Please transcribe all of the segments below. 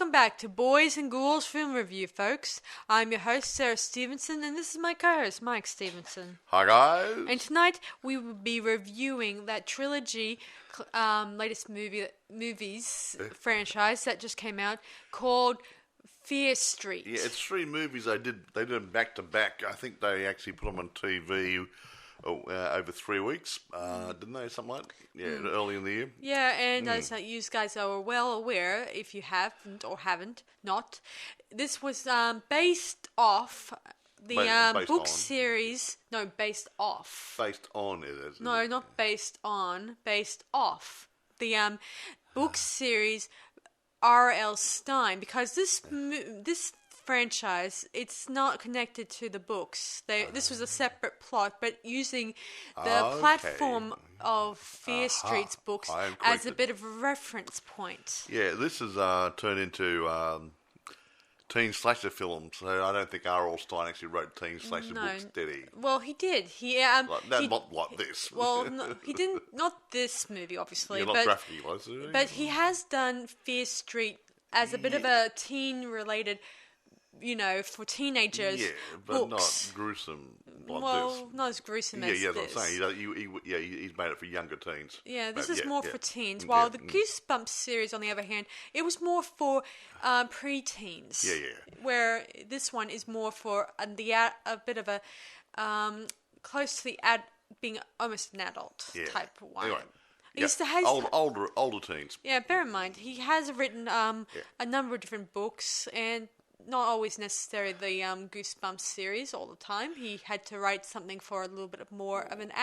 welcome back to Boys and Ghouls Film Review, folks. I'm your host, Sarah Stephenson, and this is my co-host, Mike Stephenson. Hi, guys. And tonight we will be reviewing that trilogy, latest movies franchise that just came out called Fear Street. Yeah, it's 3 movies they did them back to back. I think they actually put them on TV over 3 weeks, didn't they? Something like that? Yeah, early in the year. Yeah, and as you guys are well aware, if you haven't, this was based off the book series. No, based off. Based on it is. No, not based on. Based off the book series R.L. Stine, because this franchise, it's not connected to the books. This was a separate plot, but using the platform of Fear Street's books as a bit of a reference point. Yeah, this has turned into teen slasher films. So I don't think R.L. Stine actually wrote teen slasher books, did he? Well, he did. Not like this. Well, no, he didn't. Not this movie, obviously. Yeah, not Graphic, was it? But he has done Fear Street as a bit of a teen-related, for teenagers. Yeah, but books. not gruesome like this. Well, not as gruesome as this. Yeah, that's what I'm saying. He's made it for younger teens. Yeah, this is more for teens. While the Goosebumps series, on the other hand, it was more for pre-teens. Yeah. Where this one is more for a bit of a close to the being almost an adult type one. Anyway. Older teens. Yeah, bear in mind, he has written a number of different books, and not always necessarily the Goosebumps series all the time. He had to write something for a little bit more of an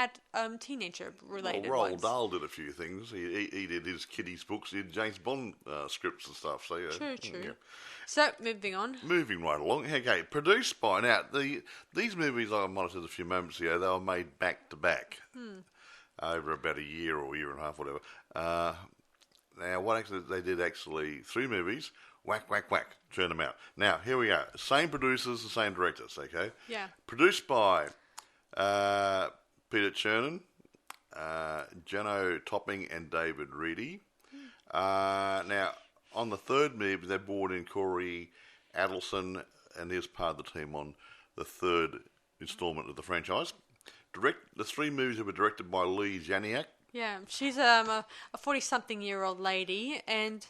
teenager-related Roald ones. Dahl did a few things. He did his kiddies' books. He did James Bond scripts and stuff. So True. Yeah. So, moving on. Moving right along. Okay, produced by... Now, these movies, I monitored a few moments ago, they were made back-to-back. Over about a year or a year and a half, whatever. Now, they did 3 movies, whack, churn them out. Now, here we go. Same producers, the same directors, okay? Yeah. Produced by Peter Chernin, Jeno Topping, and David Reedy. Now, on the 3rd movie, they brought in Corey Adelson, and he's part of the team on the 3rd installment of the franchise. The 3 movies were directed by Lee Janiak. Yeah, she's a 40-something-year-old lady, and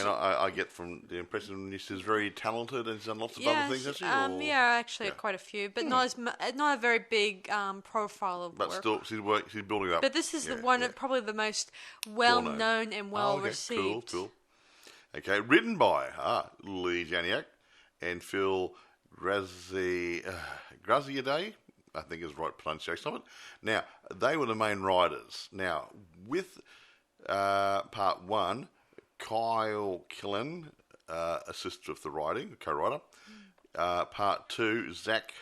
I get from the impression she's very talented and she's done lots of other things, hasn't she? Actually, quite a few, but not a very big profile of work. But still, she's building up. But this is probably the most well-known and well-received. Cool. Okay, written by Lee Janiak and Phil Graziaday, I think is the right pronunciation of it. Now, they were the main writers. Now, with part 1, Kyle Killen assisted with the writing, co-writer. Part 2, Zach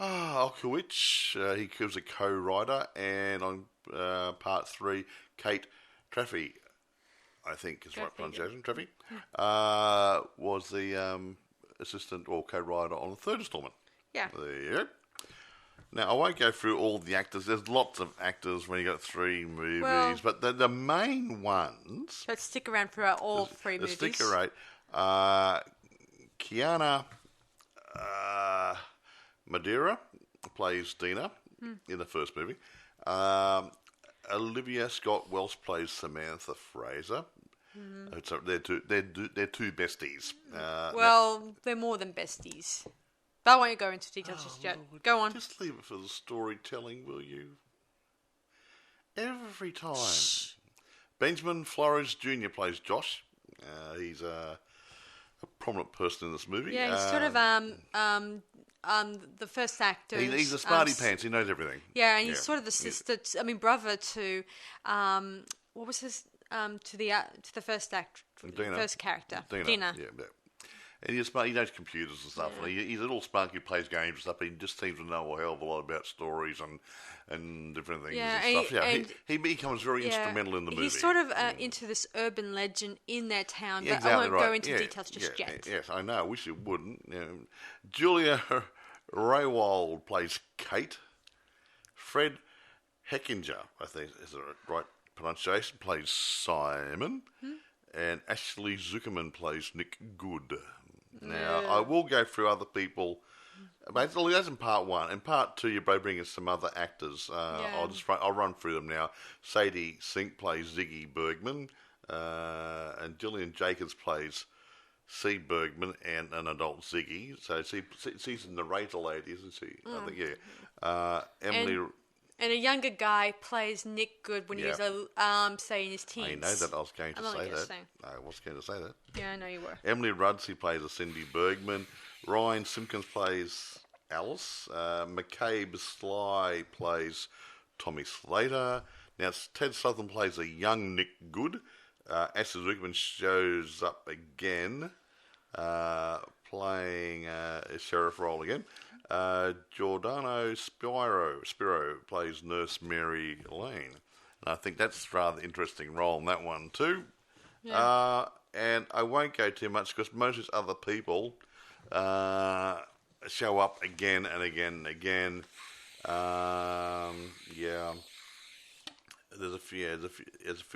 Olkowicz, he was a co-writer. And on part 3, Kate Traffy, I think is the right pronunciation, Traffy, was the assistant or co-writer on the 3rd installment. Yeah. There you go. Now, I won't go through all the actors. There's lots of actors when you got 3 movies, but the main ones... But stick around for all 3 movies. Stick around. Kiana Madeira plays Dina in the 1st movie. Olivia Scott Welsh plays Samantha Fraser. So they're two besties. They're more than besties. But I won't go into details just yet. Go on. Just leave it for the storytelling, will you? Every time. Shh. Benjamin Flores Jr. plays Josh. He's a prominent person in this movie. Yeah, he's sort of the first actor. He's a smarty pants. He knows everything. Yeah, and he's sort of the sister. Brother to what was his to the first first character, Dina. Yeah. And he's smart. He knows computers and stuff. And he's a little spark who plays games and stuff. But he just seems to know a hell of a lot about stories and different things and stuff. He becomes very instrumental in the movie. He's sort of into this urban legend in their town. But exactly I won't go into details just yet. Yes, I know. I wish it wouldn't. Julia Raywald plays Kate. Fred Heckinger, I think is the right pronunciation, plays Simon. and Ashley Zuckerman plays Nick Good. Now, I will go through other people. Basically, that's in part 1. In part 2, you both bring in some other actors. I'll run through them now. Sadie Sink plays Ziggy Bergman, and Gillian Jacobs plays C. Bergman and an adult Ziggy. So she's a narrator lady, isn't she? I think, yeah. Emily... And a younger guy plays Nick Good when he was, say, in his teens. I know that I was going to say that. Saying. I was going to say that. Yeah, I know you were. Emily Rudsey plays a Cindy Bergman. Ryan Simpkins plays Alice. McCabe Sly plays Tommy Slater. Now, Ted Southern plays a young Nick Good. Ashley Zuckerman shows up again, playing a sheriff role again. Giordano Spiro plays Nurse Mary Lane. And I think that's a rather interesting role in that one too. Yeah. And I won't go too much because most of these other people show up again and again and again. Yeah. There's a few,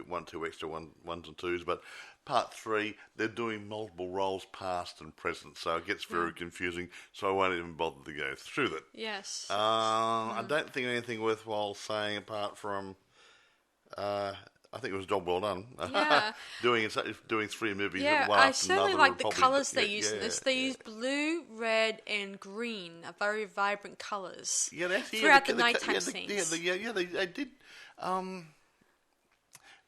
one, two extra ones and twos, but part 3, they're doing multiple roles, past and present, so it gets very confusing, so I won't even bother to go through that. Yes. I don't think anything worthwhile saying apart from, I think it was a job well done. Yeah. doing 3 movies. Yeah, one I after certainly another like the colours they use in this. They use blue, red, and green, very vibrant colours. Yeah, throughout the nighttime scenes. They did.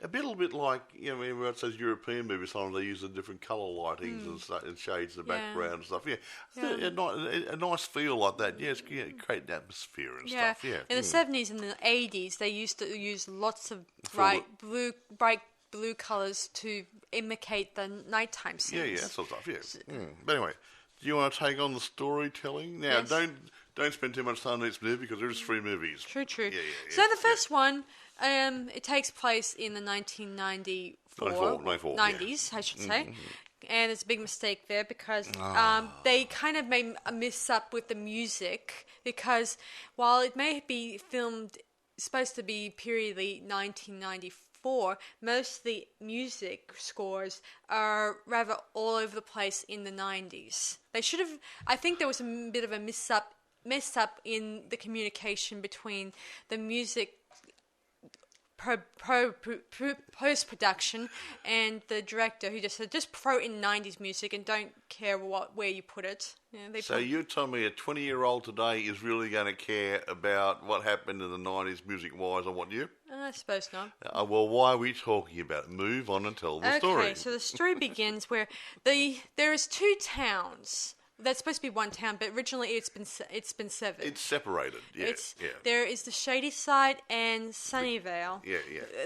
A little bit like, where it says European movies, sometimes they use the different colour lightings and shades of the background and stuff. Yeah. A nice feel like that. Yes, create an atmosphere and stuff. Yeah. In the 70s and the 80s, they used to use lots of bright blue colours to imitate the nighttime scenes. Yeah, that sort of stuff. Yeah. But anyway, do you want to take on the storytelling now? Yes. Don't spend too much time on each movie because there's 3 movies. True. Yeah. So the first one. It takes place in the 1994 90s, I should say. And it's a big mistake there because they kind of made a miss up with the music because while it may be supposed to be periodly 1994, most of the music scores are rather all over the place in the 90s. They should have, I think there was a bit of a mess up in the communication between the music post-production and the director who just said just throw in 90s music and don't care where you put it. So you're telling me a 20-year-old today is really going to care about what happened in the 90s music-wise and what year? I suppose not. Well, why are we talking about it? Move on and tell the story. Okay, so the story begins where there is 2 towns. That's supposed to be one town, but originally it's been severed. It's separated. Yeah, There is the Shady Side and Sunnyvale. Yeah.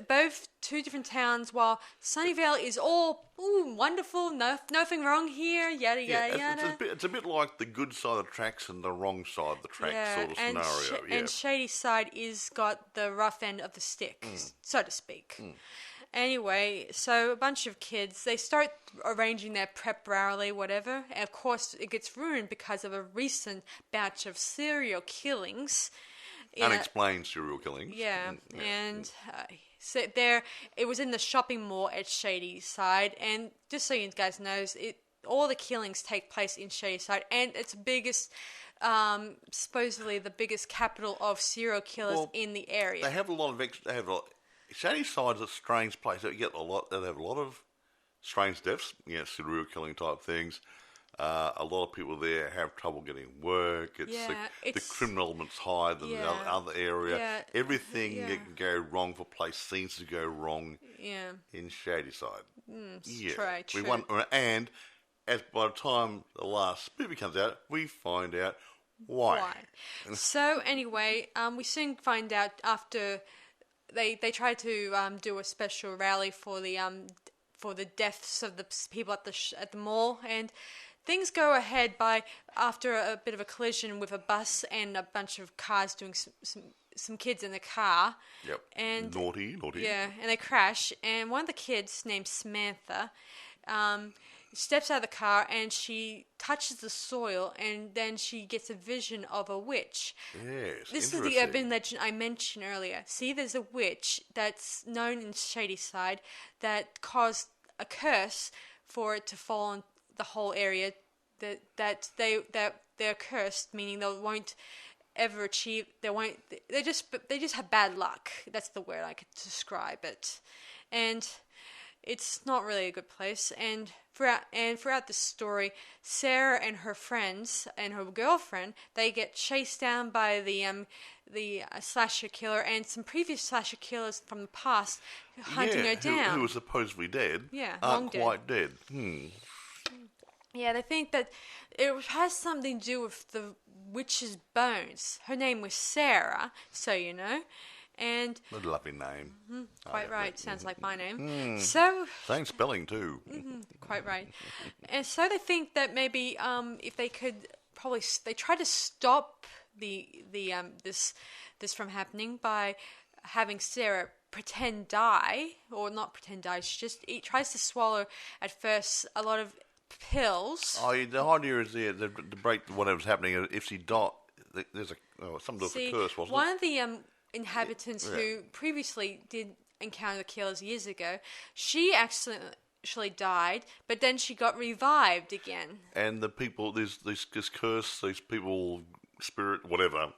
Both 2 different towns. While Sunnyvale is all wonderful, nothing wrong here. Yada yada. It's a bit like the good side of the tracks and the wrong side of the tracks sort of scenario. And Shady Side is got the rough end of the stick, so to speak. Anyway, so a bunch of kids, they start arranging their prep rally, whatever, and of course it gets ruined because of a recent batch of serial killings. Unexplained serial killings. Yeah. And so it was in the shopping mall at Shady Side, and just so you guys know, all the killings take place in Shady Side, and it's biggest... supposedly the biggest capital of serial killers in the area. They have a lot of Shady Side's a strange place. They have a lot of strange deaths, serial killing type things. A lot of people there have trouble getting work. The criminal element's higher than the other area. Yeah. Everything that can go wrong for place seems to go wrong in Shady Side. True. And as by the time the last movie comes out, we find out why. So anyway, we soon find out after... They try to do a special rally for the deaths of the people at the mall, and things go ahead after a bit of a collision with a bus and a bunch of cars doing some kids in the car. Yep. And naughty. Yeah, and they crash, and one of the kids named Samantha steps out of the car and she touches the soil, and then she gets a vision of a witch. Yes, this is the urban legend I mentioned earlier. See, there's a witch that's known in Shady Side that caused a curse for it to fall on the whole area. That they're cursed, meaning they won't ever achieve. They just have bad luck. That's the word I could describe it, and it's not really a good place. And throughout the story, Sarah and her friends and her girlfriend, they get chased down by the slasher killer and some previous slasher killers from the past hunting her down. Who was supposedly dead. Yeah, aren't long quite dead. Yeah, they think that it has something to do with the witch's bones. Her name was Sarah, so you know. And A lovely name. quite right, sounds like my name. So Same spelling too. quite right. And so they think that maybe if they could they try to stop this from happening by having Sarah pretend die, or not pretend die. She tries to swallow at first a lot of pills. Oh, the idea is there to break whatever's happening. If she died, there's some sort of a curse, wasn't one it? of the inhabitants who previously did encounter the killers years ago, she actually died, but then she got revived again. And the people, this curse, these people, spirit, whatever,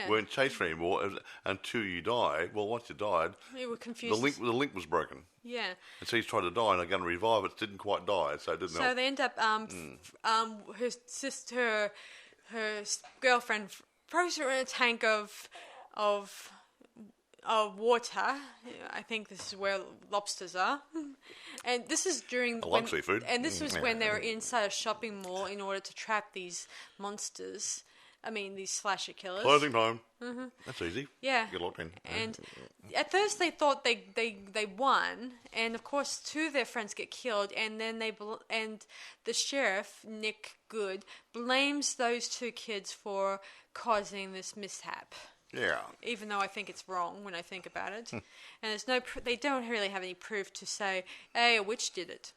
weren't chased for anymore until you die. Well, once you died, We were confused. the link was broken. Yeah. And so he's tried to die, and they're going to revive it. Didn't quite die, so it didn't help. So they end up, her sister, her girlfriend throws her in a tank of water. I think this is where lobsters are. And this is during... I like seafood. And this was when they were inside a shopping mall in order to trap these monsters. I mean, these slasher killers. Closing time. Mm-hmm. That's easy. Yeah. Get locked in. And at first they thought they won, and of course two of their friends get killed, and then and the sheriff, Nick Good, blames those two kids for causing this mishap. Yeah. Even though I think it's wrong when I think about it. And there's they don't really have any proof to say, hey, a witch did it.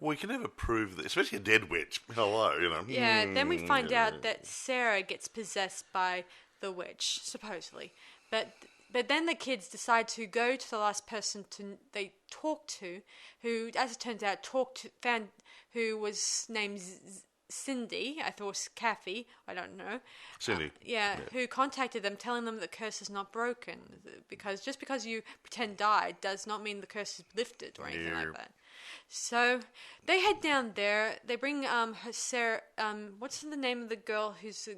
Well, you can never prove that, especially a dead witch. Hello, you know. Yeah, then we find out that Sarah gets possessed by the witch, supposedly. But then the kids decide to go to the last person they talked to, who, as it turns out, who was named Cindy. I thought it was Kathy. I don't know. Cindy. Who contacted them, telling them that the curse is not broken, because just because you pretend died does not mean the curse is lifted or anything like that. So they head down there. They bring her Sarah. What's the name of the girl who's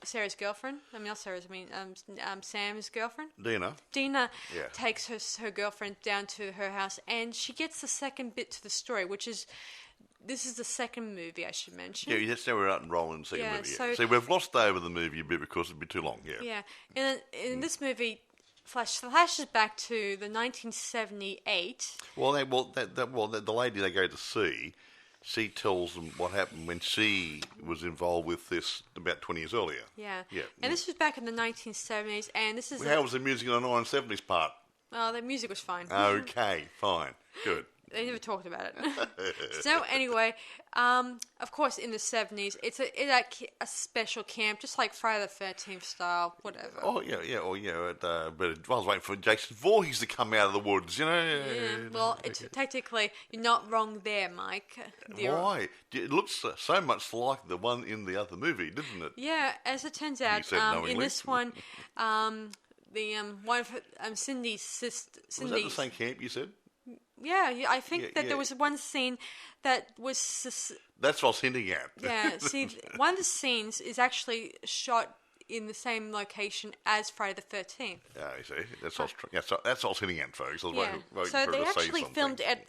Sarah's girlfriend? I mean, not Sarah's. I mean, Sam's girlfriend. Dina takes her girlfriend down to her house, and she gets the second bit to the story, which is. This is the second movie, I should mention. Yeah, that's now we're out and rolling the second movie. So see, we've lost over the movie a bit because it'd be too long. Yeah. Yeah, in this movie. Flashes back to the 1978. Well, the lady they go to see, she tells them what happened when she was involved with this about 20 years earlier. Yeah. And this was back in the 1970s, and this is... How was the music in the 1970s part? Oh, the music was fine. Okay, fine. Good. They never talked about it. So anyway, of course, in the 70s, it's a special camp, just like Friday the 13th style, whatever. Oh yeah. But I was waiting for Jason Voorhees to come out of the woods, you know. Yeah. Well, technically, you're not wrong there, Mike. Why? It looks so much like the one in the other movie, didn't it? Yeah, as it turns out, in this one, one of Cindy's sister. Was that the same camp you said? Yeah, I think there was one scene that was... That's what I was hinting at. Yeah, see, one of the scenes is actually shot in the same location as Friday the 13th. Yeah, you see, that's what I was hinting at, folks. I was waiting so for they her to say actually something. filmed at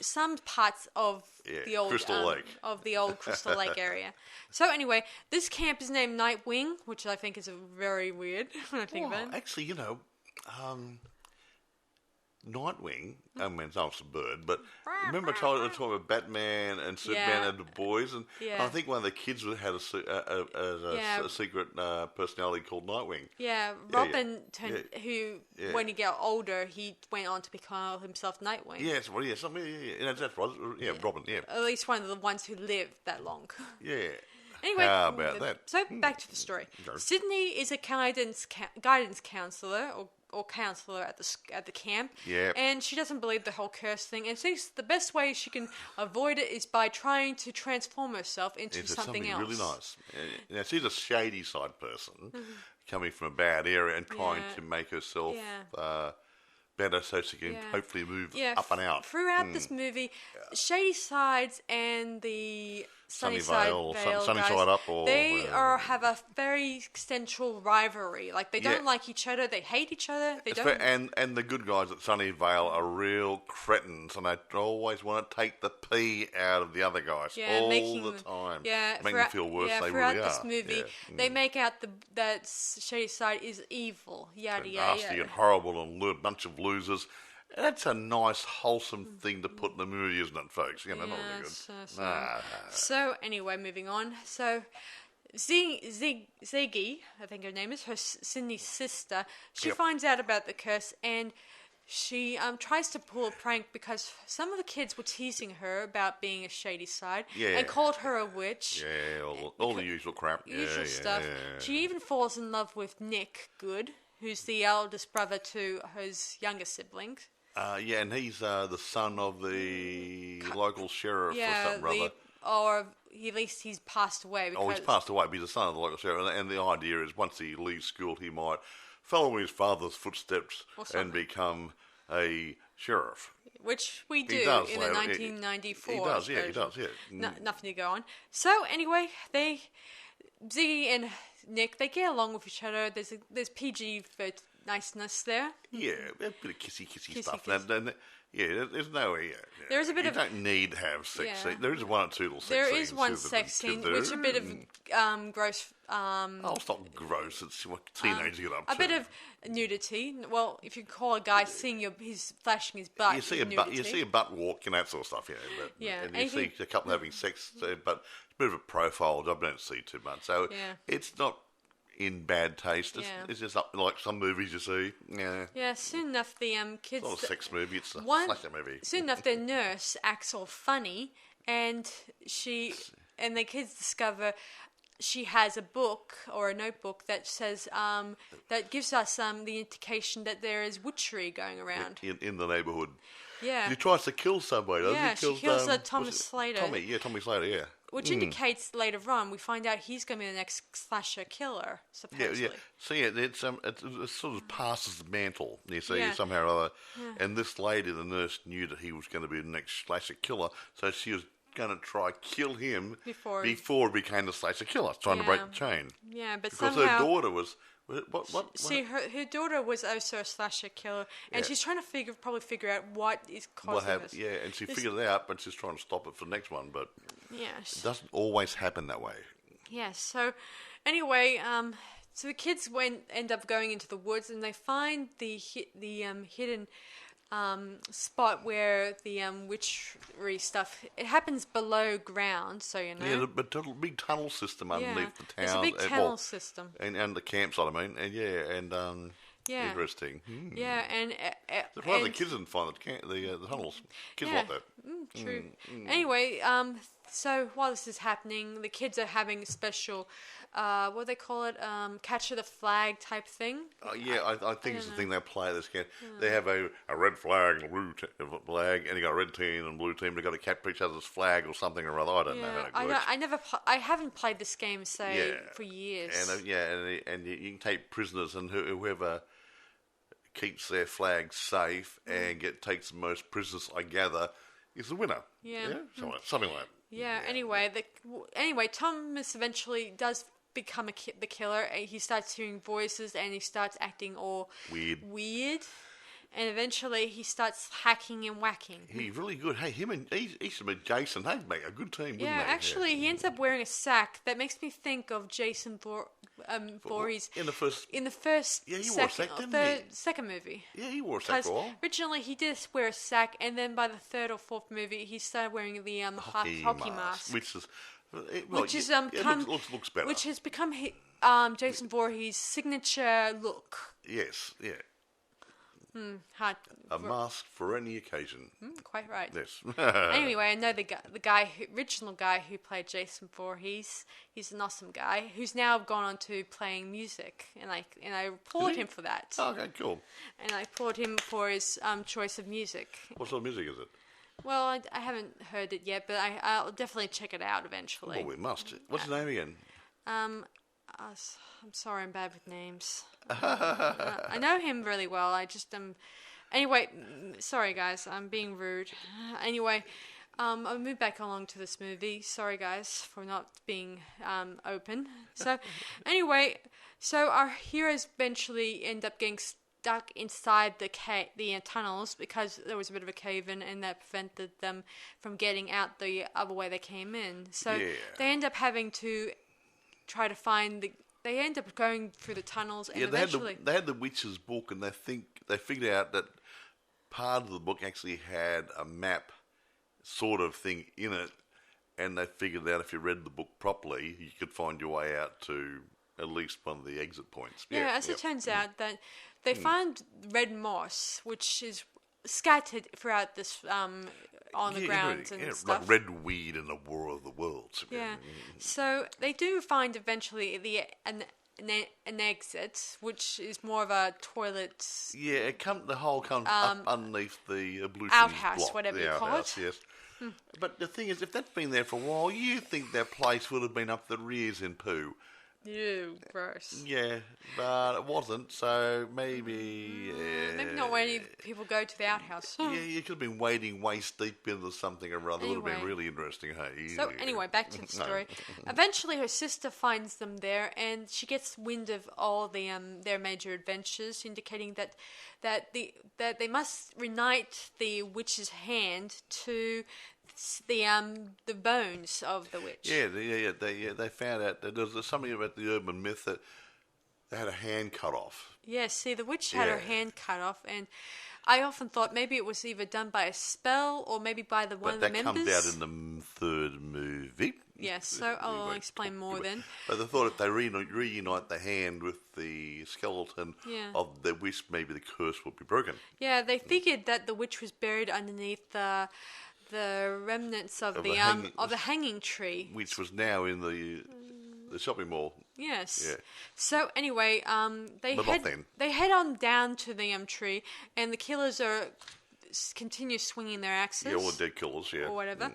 some parts of the old Crystal Lake. of the old Crystal Lake area. So anyway, this camp is named Nightwing, which I think is very weird when I think about it. Actually, you know... Nightwing, I mean, it's not a bird, but remember I told you about Batman and Superman and the boys, and I think one of the kids had a secret personality called Nightwing. Yeah, Robin when he got older, he went on to call himself Nightwing. Yes, well, yeah, something, that's right. Yeah, Robin, yeah. At least one of the ones who lived that long. Yeah. Anyway, how about that? So back to the story. Okay. Sydney is a guidance counselor, or counselor at the camp. Yep. And she doesn't believe the whole curse thing, and thinks the best way she can avoid it is by trying to transform herself into something else. Really nice. Now she's a shady side person, coming from a bad area and trying to make herself better so she can hopefully move up and out. Throughout this movie, shady sides and the sunny side up, or they have a very central rivalry. Like they don't like each other, they hate each other. And the good guys at Sunnyvale are real cretins, and they always want to take the pee out of the other guys all the time. Yeah, make them feel worse. They throughout really this are. movie, they make out that shady side is evil. Yada yada. Nasty and horrible and a bunch of losers. That's a nice, wholesome thing to put in the movie, isn't it, folks? You know, not really good. So anyway, moving on. So Ziggy, I think her name is, Sydney's sister, she finds out about the curse, and she tries to pull a prank because some of the kids were teasing her about being a shady side and called her a witch. Yeah, all the usual crap. Usual stuff. Yeah. She even falls in love with Nick Good, who's the eldest brother to his younger siblings. And he's the son of the local sheriff or something, brother. Or at least he's passed away. He's passed away, but he's the son of the local sheriff. And the idea is once he leaves school, he might follow in his father's footsteps and become a sheriff. Which we do in the 1994. He does, yeah. Nothing to go on. So anyway, Ziggy and Nick, they get along with each other. There's PG for niceness there. Yeah, a bit of kissy stuff. There's no... there is a bit you don't need to have sex scene. There is one or two little sex scenes. There is one sex scene, which is a bit of gross... it's not gross. It's what teenagers get up to. A bit of nudity. Well, if you call a guy seeing he's flashing his butt, you see a butt walk and that sort of stuff, and you see a couple having sex, but it's a bit of a profile job. I don't see too much, so it's not in bad taste. It's just like some movies you see. Yeah. Soon enough, the kids. It's not a sex movie. It's a slasher movie. Soon enough, their nurse acts all funny, and the kids discover she has a book or a notebook that says that gives us the indication that there is witchery going around in the neighbourhood. Yeah, he tries to kill somebody. Doesn't he? She kills Thomas Slater. Tommy Slater. Yeah. Which indicates later on we find out he's going to be the next slasher killer, supposedly. Yeah. So it sort of passes the mantle, you see, somehow or other. Yeah. And this lady, the nurse, knew that he was going to be the next slasher killer, so she was going to try kill him before he became the slasher killer, trying to break the chain. Yeah, but because somehow... her daughter was... What? See, her daughter was also a slasher killer, and she's trying to figure out what is causing this. Yeah, and she figured it out, but she's trying to stop it for the next one. But it doesn't always happen that way. Yeah. So anyway, so the kids end up going into the woods, and they find the hidden spot where the witchery stuff. It happens below ground, so you know. Yeah, but a big tunnel system underneath the town. There's a big tunnel system. And the campsite, I mean, interesting. Yeah, and the kids didn't find the tunnels. Kids like that. True. Anyway, so while this is happening, the kids are having a special, what do they call it, capture the flag type thing. I think it's the thing they play this game. They have a red flag and a blue flag, and you got a red team and blue team. They got to capture each other's flag or something or other. I don't know how it works. I haven't played this game for years. And you can take prisoners, and whoever keeps their flag safe and takes the most prisoners, I gather, is the winner. Yeah? Something like that. Yeah. Anyway, Thomas eventually does become the killer. He starts hearing voices and he starts acting all weird. And eventually he starts hacking and whacking. He's really good. Hey, he should be Jason. They'd make a good team, wouldn't they? Actually, he ends up wearing a sack that makes me think of Jason Voorhees. In the first... Yeah, he wore a sack, didn't he? Second movie. Yeah, he wore a sack for a while. Originally, he did wear a sack, and then by the third or fourth movie, he started wearing the hockey mask. Which is... looks better. Which has become Jason Voorhees' signature look. Yes, yeah. Hard. A mask for any occasion. Quite right. Yes. Anyway, I know the original guy who played Jason 4. He's an awesome guy who's now gone on to playing music, and I applaud him for that. Oh, okay, cool. And I applaud him for his choice of music. What sort of music is it? Well, I haven't heard it yet, but I'll definitely check it out eventually. Oh, we must. What's his name again? I'm sorry, I'm bad with names. I know him really well. I just Anyway, sorry guys, I'm being rude. Anyway, I'll move back along to this movie. Sorry guys for not being open. So, anyway, our heroes eventually end up getting stuck inside the tunnels because there was a bit of a cave-in, and that prevented them from getting out the other way they came in. So they end up having to try to find They end up going through the tunnels, and eventually they had the witch's book, and they figured out that part of the book actually had a map sort of thing in it, and they figured out if you read the book properly, you could find your way out to at least one of the exit points. As it turns out, that they find red moss, which is scattered throughout this on the ground and stuff. Like red weed in the War of the Worlds. Yeah. So they do find eventually an exit, which is more of a toilet. Yeah, the hole comes up underneath the ablution outhouse, block, whatever you call it. Yes. But the thing is, if that's been there for a while, you think that place would have been up the rears in poo. Ew, gross. Yeah, but it wasn't, so maybe... maybe not when people go to the outhouse. Yeah, you could have been wading waist deep into something or other. It would have been really interesting, hey? So, anyway, back to the story. Eventually, her sister finds them there, and she gets wind of all their major adventures, indicating that they must reunite the witch's hand to the bones of the witch. They found out that there's something about the urban myth that they had a hand cut off. Yeah, see, the witch had her hand cut off, and I often thought maybe it was either done by a spell or maybe by one of the members. But that comes out in the third movie. Yes, so I'll explain more then. But they thought if they reunite the hand with the skeleton of the witch, maybe the curse would be broken. Yeah, they figured that the witch was buried underneath the remnants of the hanging tree, which was now in the shopping mall. Yes. Yeah. So anyway, they head on down to the tree, and the killers continue swinging their axes. Yeah, all the dead killers. Yeah. Or whatever.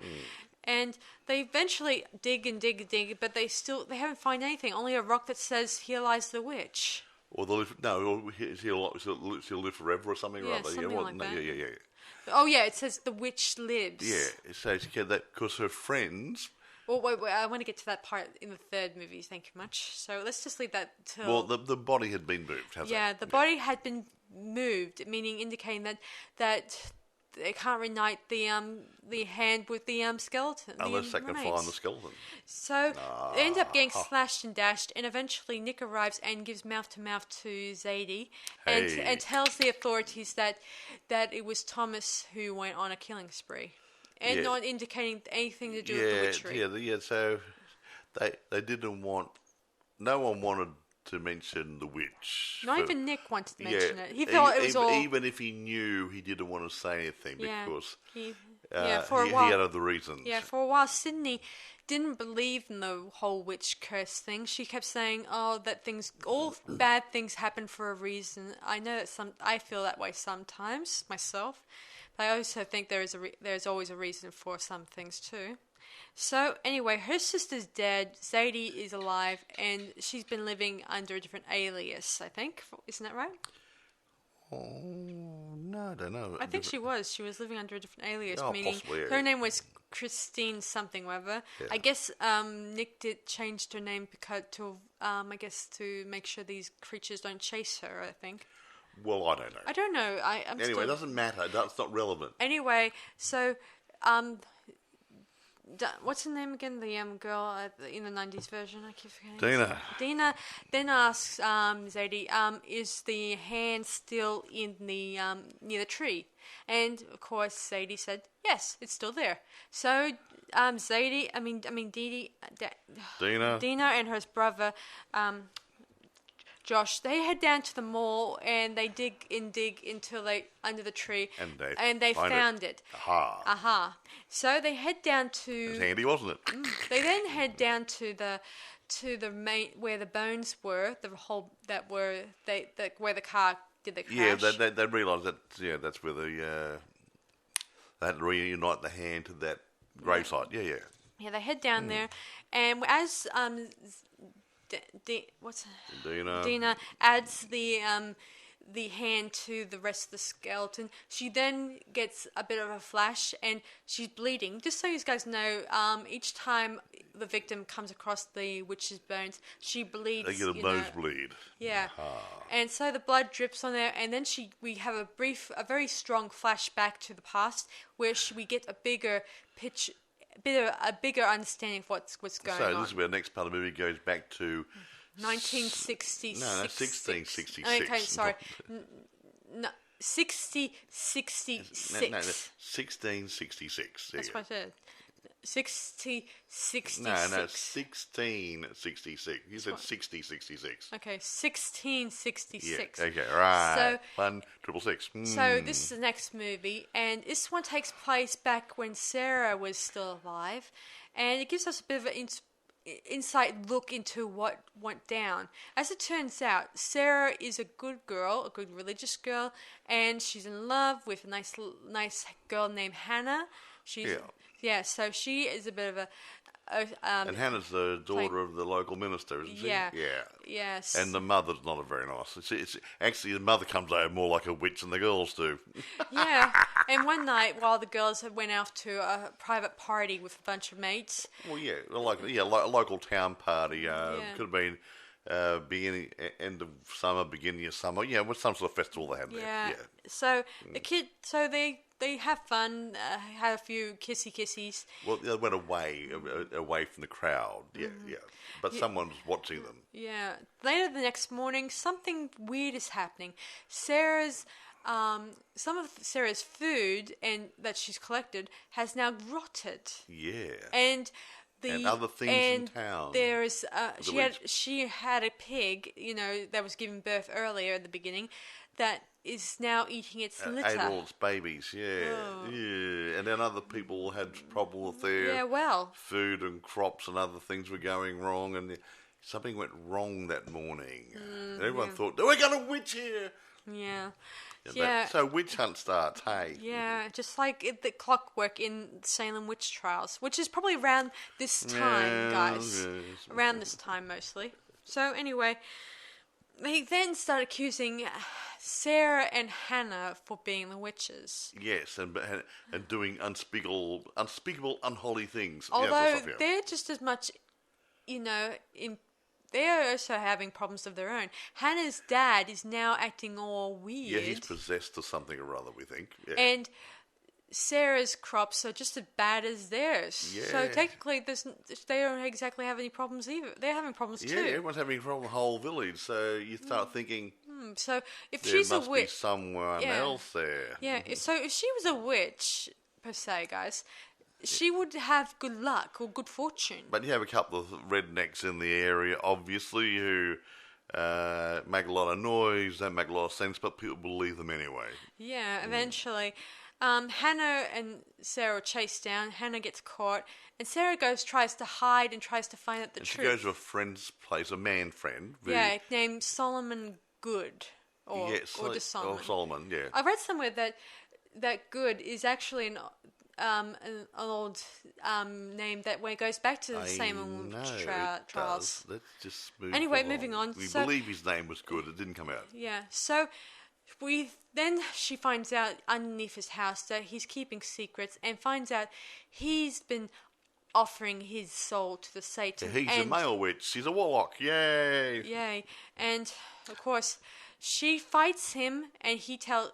And they eventually dig and dig and dig, but they haven't found anything. Only a rock that says "Here lies the witch." Or she'll live forever or something or other. Something like that. Yeah. Oh yeah, it says the witch lives. Yeah, it says that because her friends. Well, wait, I want to get to that part in the third movie. Thank you much. So let's just leave that till. Well, the body had been moved. The body had been moved, meaning indicating that they can't reunite the hand with the skeleton. Unless they can find the skeleton. So they end up getting slashed and dashed, and eventually Nick arrives and gives mouth to mouth to Zadie, and tells the authorities that it was Thomas who went on a killing spree, and not indicating anything to do with the witchery. Yeah. So they didn't want. No one wanted to mention the witch. Not even Nick wanted to mention it. He thought it was all... Even if he knew, he didn't want to say anything because he had other reasons. Yeah, for a while, Sydney didn't believe in the whole witch curse thing. She kept saying, all bad things happen for a reason. I know that I feel that way sometimes myself, but I also think there's always a reason for some things too. So, anyway, her sister's dead, Zadie is alive, and she's been living under a different alias, I think. Isn't that right? Oh, no, I don't know. I think she was. She was living under a different alias, meaning possibly, her name was Christine something or other. Yeah. I guess Nick did change her name to make sure these creatures don't chase her, I think. Well, I don't know. I don't know. Anyway, it doesn't matter. It's not relevant. Anyway, so... what's her name again? The girl in the 90s version. I keep forgetting. Dina then asks Zadie, is the hand still in the near the tree? And of course, Zadie said, yes, it's still there. So Dina and her brother Josh, they head down to the mall and they dig until they under the tree, and they found it. Aha! So they head down to. It was handy, wasn't it? They then head down to the main where the bones were, where the car did the crash. Yeah, they realised that. Yeah, that's where they had to reunite the hand to that gravesite. Yeah. Yeah, they head down there, and as Dina adds the hand to the rest of the skeleton, she then gets a bit of a flash and she's bleeding. Just so you guys know, each time the victim comes across the witch's bones, she bleeds. They get a nosebleed. Yeah. And so the blood drips on there, and then we have a very strong flashback to the past where we get a bigger understanding of what's going on. So this is where the next part of the movie goes back to 1966. No, 1666. Okay, sorry. 66. No, 1666. That's what I said. 66. No, 1666. You said 6066. Okay, 1666. Yeah, okay, right. So 1666. So this is the next movie, and this one takes place back when Sarah was still alive, and it gives us a bit of an insight look into what went down. As it turns out, Sarah is a good girl, a good religious girl, and she's in love with a nice girl named Hannah. So she is a bit of a and Hannah's the daughter of the local minister, isn't she? Yeah. Yes. And the mother's not a very nice. It's actually, the mother comes over more like a witch than the girls do. Yeah. And one night, while the girls had went off to a private party with a bunch of mates. Well, a local town party. Could have been end of summer, beginning of summer. Yeah, with some sort of festival they had there. Yeah. So they have fun, had a few kissies. Well, they went away from the crowd. Yeah. But someone was watching them. Yeah. Later the next morning, something weird is happening. Some of Sarah's food that she's collected has now rotted. Yeah. And other things in town. There's she had a pig, that was giving birth earlier at the beginning, that is now eating its litter. Ate all its babies, yeah. And then other people had problems with their food and crops, and other things were going wrong, and something went wrong that morning. And everyone thought, we got a witch here. Yeah. So witch hunt starts, hey? Yeah, just like the clockwork in Salem witch trials, which is probably around this time, guys. Yes. Around this time, mostly. So anyway, they then start accusing Sarah and Hannah for being the witches. Yes, and doing unspeakable, unholy things. Although they're just as much, they're also having problems of their own. Hannah's dad is now acting all weird. Yeah, he's possessed or something or other, we think. Yeah. And Sarah's crops are just as bad as theirs. Yeah. So technically, they don't exactly have any problems either. They're having problems too. Yeah, everyone's having problems in the whole village. So you start thinking, so if she's a witch, there must be someone else there. Yeah. So if she was a witch, per se, guys, she would have good luck or good fortune. But you have a couple of rednecks in the area, obviously, who make a lot of noise, don't make a lot of sense, but people believe them anyway. Yeah, eventually. Hannah and Sarah chase down. Hannah gets caught, and Sarah tries to hide and tries to find out the truth. She goes to a friend's place, a man friend. Yeah, named Solomon Good. Or just Solomon. Or Solomon, yeah. I read somewhere that Good is actually an old name that goes back to the Salem trials. Let's just move Anyway, along. Moving on. We believe his name was Good. It didn't come out. Yeah. So she finds out underneath his house that he's keeping secrets, and finds out he's been offering his soul to the Satan. Yeah, he's a male witch. He's a warlock. Yay! Yay! And of course, she fights him, and he tries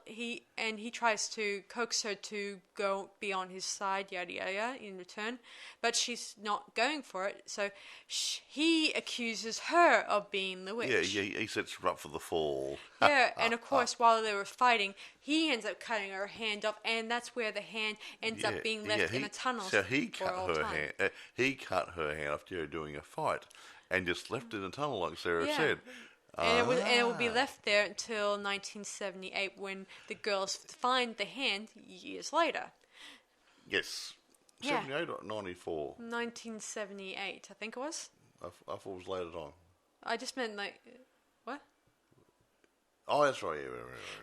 to coax her to go be on his side, yada yada, in return, but she's not going for it. So he accuses her of being the witch. Yeah, he sets her up for the fall. Yeah, and of course, while they were fighting, he ends up cutting her hand off, and that's where the hand ends up being left in a tunnel. So he cut her hand. He cut her hand after doing a fight, and just left it in a tunnel, like Sarah said. And it will be left there until 1978 when the girls find the hand years later. Yes. Yeah. 78 or 94? 1978, I think it was. I thought it was later on. I just meant like... What? Oh, that's right. Yeah.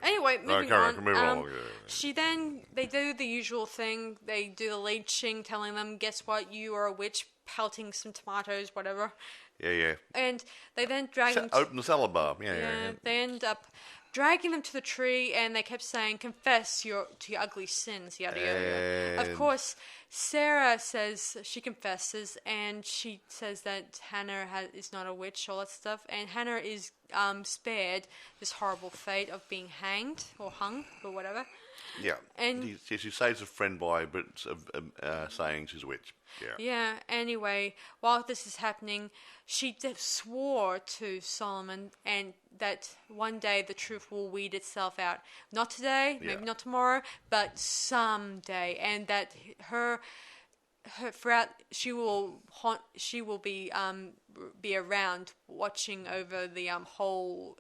Anyway, moving on. Yeah. She then... They do the usual thing. They do the leeching, telling them, guess what, you are a witch, pelting some tomatoes, whatever. Yeah. And they then drag them... Open the salad bar. Yeah. They end up dragging them to the tree, and they kept saying, confess to your ugly sins, yada, yada, yada. Of course, Sarah says she confesses, and she says that Hannah is not a witch, all that stuff, and Hannah is spared this horrible fate of being hanged, or hung, or whatever. Yeah. And she saves a friend by saying she's a witch. Yeah. Anyway, while this is happening, she swore to Solomon and that one day the truth will weed itself out. Not today, maybe not tomorrow, but someday, and that her throughout she will be around watching over the whole.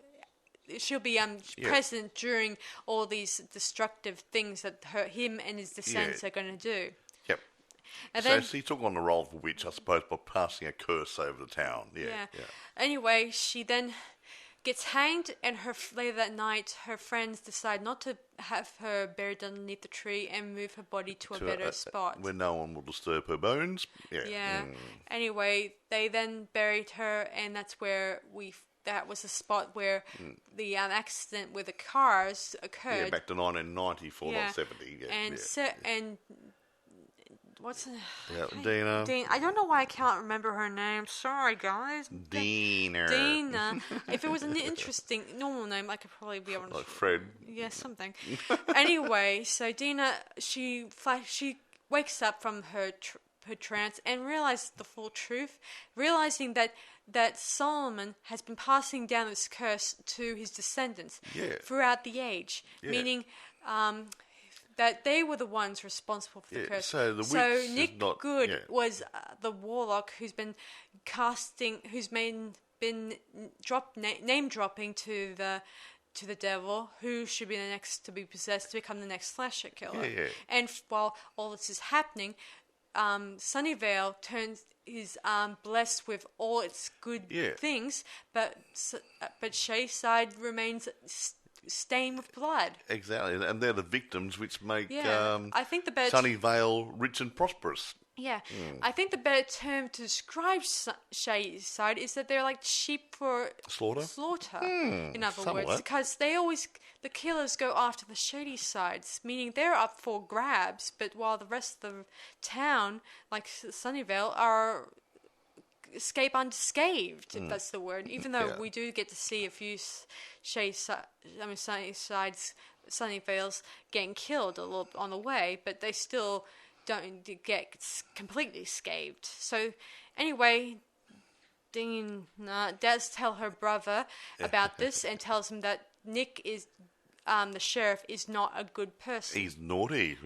She'll be present during all these destructive things that him and his descendants are going to do. Yep. And so then, she took on the role of a witch, I suppose, by passing a curse over the town. Yeah. Anyway, she then gets hanged, and later that night, her friends decide not to have her buried underneath the tree and move her body to a better spot. Where no one will disturb her bones. Yeah. Anyway, they then buried her, and that's where that was the spot where the accident with the cars occurred. Yeah, back to 1994, not 70. And what's Dina. I don't know why I can't remember her name. Sorry, guys. Dina. If it was an interesting normal name, I could probably be able to. Like Fred. Yeah, something. Anyway, so Dina, she wakes up from her trance and realizes the full truth, realizing that Solomon has been passing down this curse to his descendants throughout the age, meaning that they were the ones responsible for the curse. So Nick Good was the warlock who's been name dropping to the devil, who should be the next to be possessed to become the next slasher killer. And while all this is happening, Sunnyvale is blessed with all its good things, but Shayside remains stained with blood. Exactly, and they're the victims which make I think the better Sunnyvale rich and prosperous. Yeah, I think the better term to describe Shayside is that they're like sheep for slaughter. In other words, because the killers go after the shady sides, meaning they're up for grabs. But while the rest of the town, like Sunnyvale, escape unscathed, if that's the word. Even though we do get to see a few Sunnyvales getting killed a little on the way, but they still don't get completely scathed. So anyway, Dean does tell her brother about this and tells him that Nick is the sheriff is not a good person. He's naughty.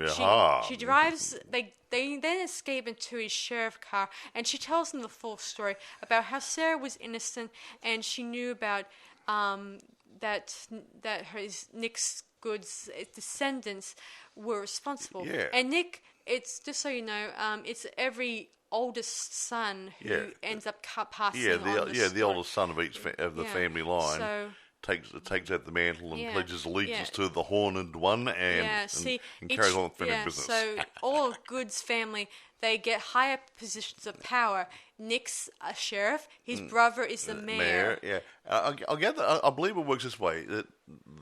She drives. They then escape into his sheriff car, and she tells him the full story about how Sarah was innocent and she knew about that Nick's Good's descendants were responsible. And Nick, it's just so you know, it's every oldest son who ends up passing on the oldest son of each of the family line. So, takes out the mantle and pledges allegiance to the Horned One and carries on the family business. So all of Good's family, they get higher positions of power. Nick's a sheriff. His brother is the mayor. I believe it works this way: that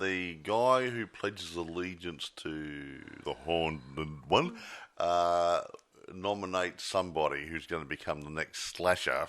the guy who pledges allegiance to the Horned One nominates somebody who's going to become the next slasher.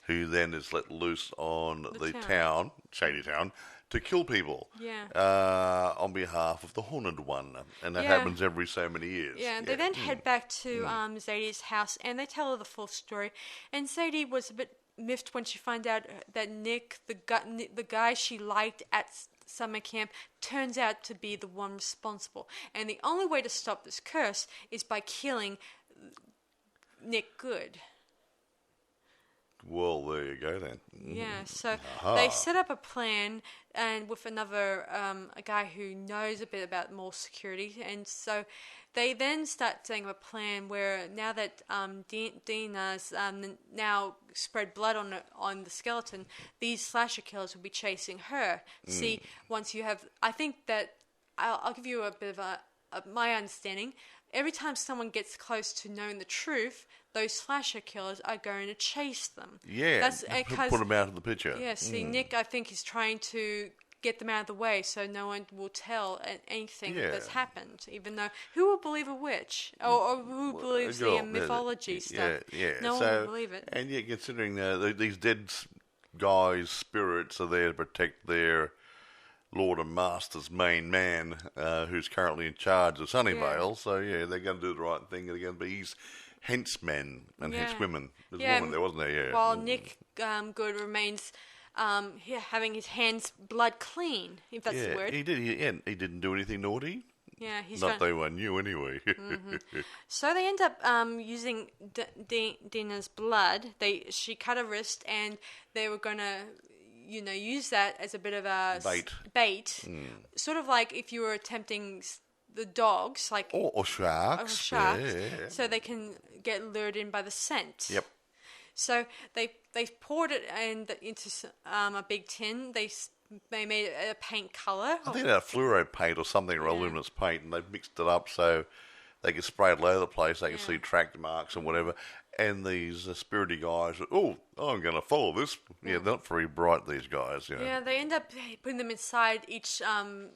Who then is let loose on the town, Shady Town, to kill people on behalf of the Haunted One. And that happens every so many years. Yeah, they then head back to Zadie's house and they tell her the full story. And Zadie was a bit miffed when she found out that Nick, the guy she liked at summer camp, turns out to be the one responsible. And the only way to stop this curse is by killing Nick Good. Well, there you go then. Yeah, so they set up a plan, and with another a guy who knows a bit about more security, and so they then start setting up a plan where now that Dina's now spread blood on the skeleton, these slasher killers will be chasing her. See, once you have, I think that I'll give you a bit of my understanding. Every time someone gets close to knowing the truth, those slasher killers are going to chase them. Yeah, That's put them out of the picture. Yeah, see, Nick, I think, is trying to get them out of the way so no one will tell anything that's happened, even though who will believe a witch? Or who believes the mythology stuff? Yeah. No one will believe it. And yeah, considering these dead guys' spirits are there to protect their Lord and Master's main man, who's currently in charge of Sunnyvale, so yeah, they're going to do the right thing. They're going to be his henchmen and henchwomen. There's a woman there, wasn't there? Yeah. While Nick Good remains having his hands blood clean, if that's the word. He did. He didn't do anything naughty. Yeah, he's not they one knew anyway. So they end up using Dina's blood. She cut her wrist, and they were gonna, use that as a bit of a bait. Sort of like if you were attempting the dogs, like or sharks, yeah. So they can get lured in by the scent. Yep. So they poured it into a big tin. They made it a paint color. I think that fluoro paint or something, or luminous paint, and they've mixed it up so they can spray it all over the place. They can see track marks and whatever. And these spirity guys, I'm going to follow this. Yeah, they're not very bright, these guys. Yeah, they end up putting them inside each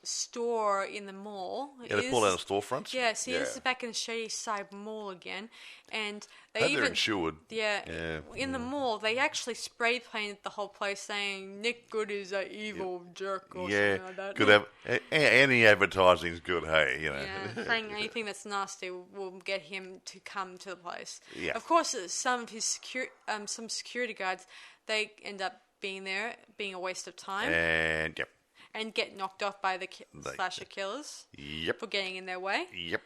store in the mall. Yeah, they pull out the storefronts. Yeah, see, this is back in the Shady Side Mall again. And they're insured. Yeah, in the mall, they actually spray painted the whole place saying Nick Good is an evil jerk or something like that. Good any advertising's good, hey, Yeah, saying anything that's nasty will get him to come to the place. Yeah. Of course, some of his some security guards, they end up being there, being a waste of time. And get knocked off by the slasher killers. Yep. For getting in their way. Yep.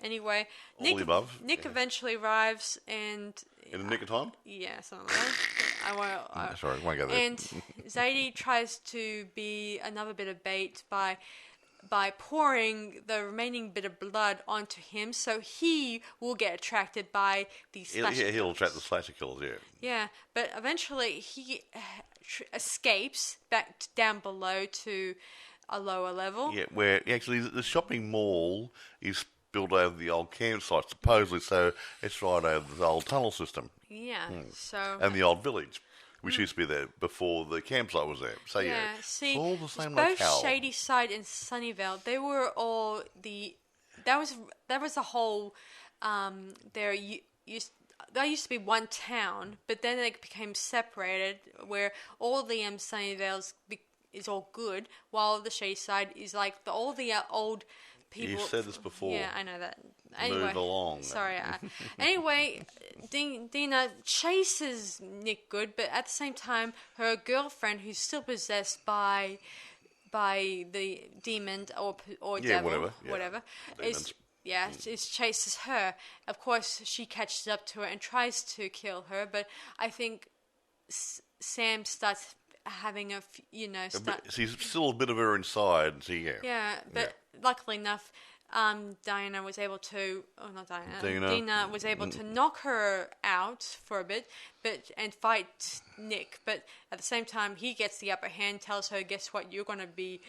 Anyway, Nick eventually arrives and... In the nick of time? Yeah, something like that. Sorry, I won't go there. And Zadie tries to be another bit of bait by pouring the remaining bit of blood onto him, so he will get attracted by these slasher killers. He'll attract the slasher killers, yeah. Yeah, but eventually he escapes back down below to a lower level. Yeah, where actually the shopping mall is built over the old campsite, supposedly, so it's right over the old tunnel system. Yeah, so... And the old village, which used to be there before the campsite was there. So see, it's all the same both locale. Shady Side and Sunnyvale, they were all that was the whole, there used to be one town, but then they became separated, where all the Sunnyvales is all good, while the Shady Side is like all the old people. You've said this before. Yeah, I know that. Anyway, move along. Sorry. Anyway, Dina chases Nick Good, but at the same time, her girlfriend, who's still possessed by the demon or devil, whatever, chases her. Of course, she catches up to her and tries to kill her, but I think Sam starts having she's still a bit of her inside. But luckily enough, Dina was able to, Dina was able to knock her out for a bit, and fight Nick. But at the same time, he gets the upper hand, tells her, "Guess what? You're going to be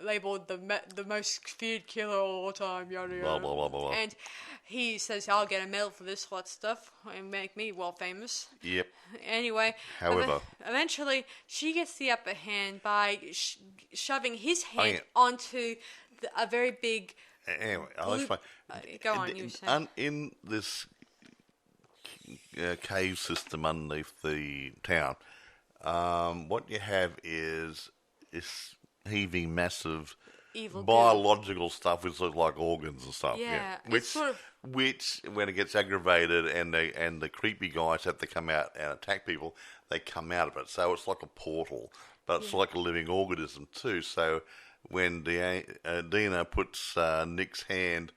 labeled the most feared killer all the time." Yada yada. Blah blah blah blah. And he says, "I'll get a medal for this hot stuff and make me world famous." Yep. Anyway, however, eventually she gets the upper hand by shoving his hand onto a very big. Anyway, I'll explain. Go on, you say. In this cave system underneath the town, what you have is this heaving, massive evil biological stuff, which looks like organs and stuff. Yeah. Which, when it gets aggravated and the creepy guys have to come out and attack people, they come out of it. So it's like a portal, but it's like a living organism too. So when Dina puts Nick's hand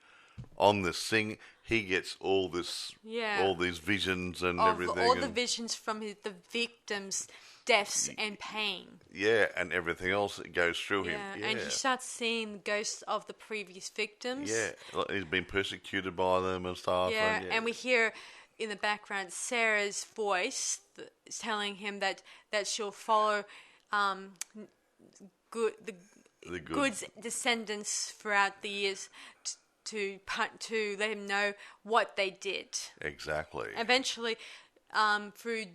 on this thing, he gets all these visions and everything. All the visions from the victims' deaths and pain. Yeah, and everything else that goes through him. Yeah, and he starts seeing ghosts of the previous victims. Yeah, he's been persecuted by them and stuff. Yeah, and we hear in the background Sarah's voice telling him that she'll follow the Good's descendants throughout the years to let him know what they did. Exactly. Eventually, through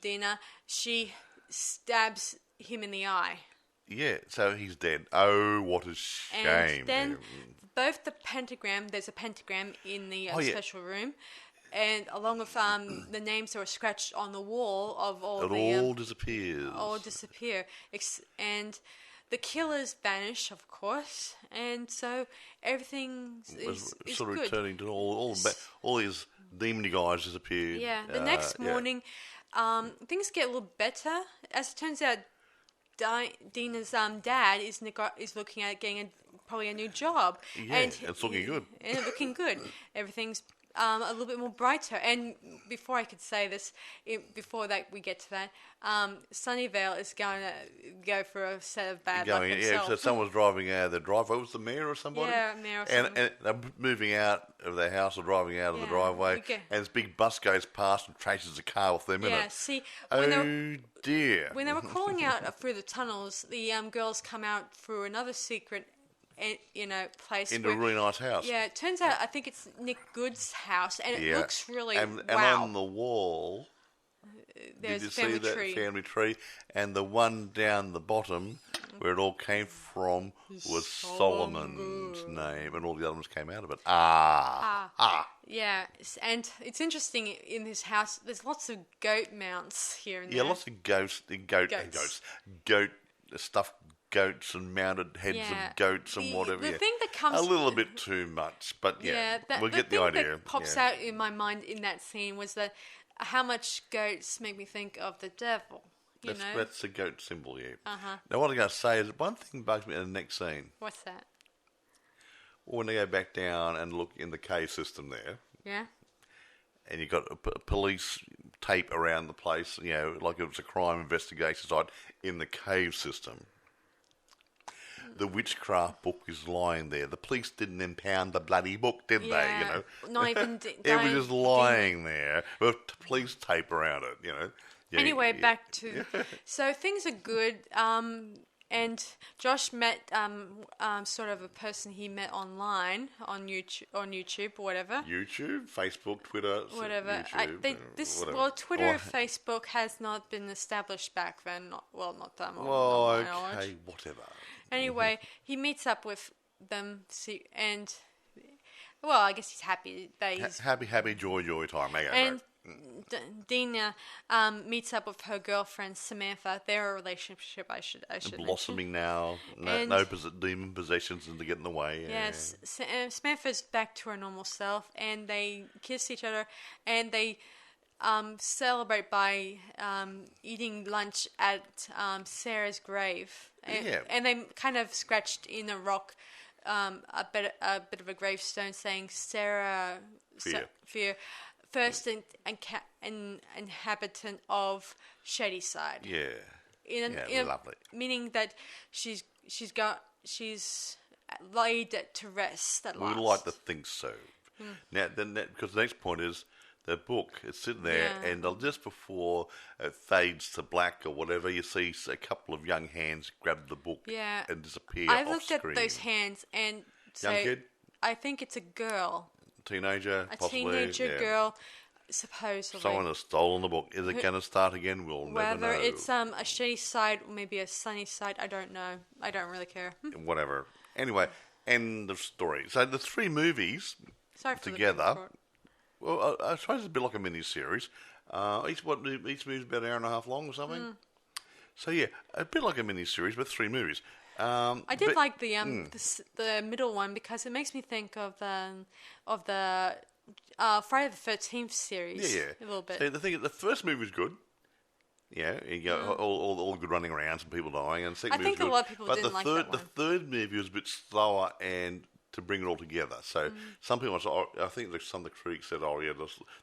Dina, she stabs him in the eye. Yeah, so he's dead. Oh, what a shame. And then both the pentagram, there's a pentagram in the special room, and along with the names that were scratched on the wall of all all disappears. All disappear. And the killers vanish, of course, and so everything is sort of good. Returning to all these demon guys disappeared. Yeah, the next morning, things get a little better. As it turns out, Dina's dad is looking at getting probably a new job. Yeah, and it's looking good. And it's looking good. Everything's a little bit more brighter. And before I could say this, before that we get to that, Sunnyvale is going to go for a set of bad luck himself. So someone's driving out of the driveway. Was the mayor or somebody? Yeah, mayor or somebody. And they're moving out of their house or driving out of the driveway, and this big bus goes past and trashes a car with them in it. Yeah, see, dear. When they were crawling out through the tunnels, the girls come out through another secret place. Into a really nice house. Yeah, it turns out I think it's Nick Good's house, and it looks really and wow. on the wall, there's did you family see tree. that family tree? And the one down the bottom, where it all came from, was Solomon's name, and all the other ones came out of it. Yeah, and it's interesting in this house. There's lots of goat mounts here and there. Yeah, lots of goats, stuffed goats and mounted heads of goats and whatever. The thing that comes a little bit too much, but we'll get the idea. That pops out in my mind in that scene was that how much goats make me think of the devil. That's the goat symbol, yeah. Now, what I'm going to say is one thing bugs me in the next scene. What's that? When they go back down and look in the cave system there. Yeah. And you've got a police tape around the place, like it was a crime investigation site in the cave system. The witchcraft book is lying there. The police didn't impound the bloody book, did they? Not even. It was just lying there with police tape around it. Yeah, anyway, back to so things are good. And Josh met sort of a person he met online on YouTube or whatever. YouTube, Facebook, Twitter, whatever. YouTube, Twitter and Facebook has not been established back then. Not that long. Well, okay, whatever. Anyway, he meets up with them, and I guess he's happy that he's happy, joy time. And Dina meets up with her girlfriend Samantha. Their relationship, I should blossoming now. No demon possessions to get in the way. Yes, Samantha's back to her normal self, and they kiss each other, and they celebrate by eating lunch at Sarah's grave. And they kind of scratched in a rock a bit of a gravestone saying Sarah Fear, first inhabitant of Shadyside. Yeah. Lovely. Meaning that she's laid to rest at last. We like to think so. Now, because the next point is the book is sitting there, and just before it fades to black or whatever, you see a couple of young hands grab the book and disappear off screen. I looked at those hands and young kid? I think it's a girl. Teenager, possibly. Teenager girl, supposedly. Someone has stolen the book. Is it going to start again? We'll never know. Whether it's a shady side or maybe a sunny side, I don't know. I don't really care. Whatever. Anyway, end of story. So the three movies together. Well, I suppose it's a bit like a mini-series. Each movie's about an hour and a half long or something. So yeah, a bit like a mini-series, but three movies. I did like the middle one because it makes me think of the Friday the 13th series. Yeah. A little bit. So the first movie was good. Yeah, you got all good running around, some people dying, and the second movie was good. A lot of people didn't like that one. The third movie was a bit slower and to bring it all together. So some people, I think some of the critics said, "Oh yeah,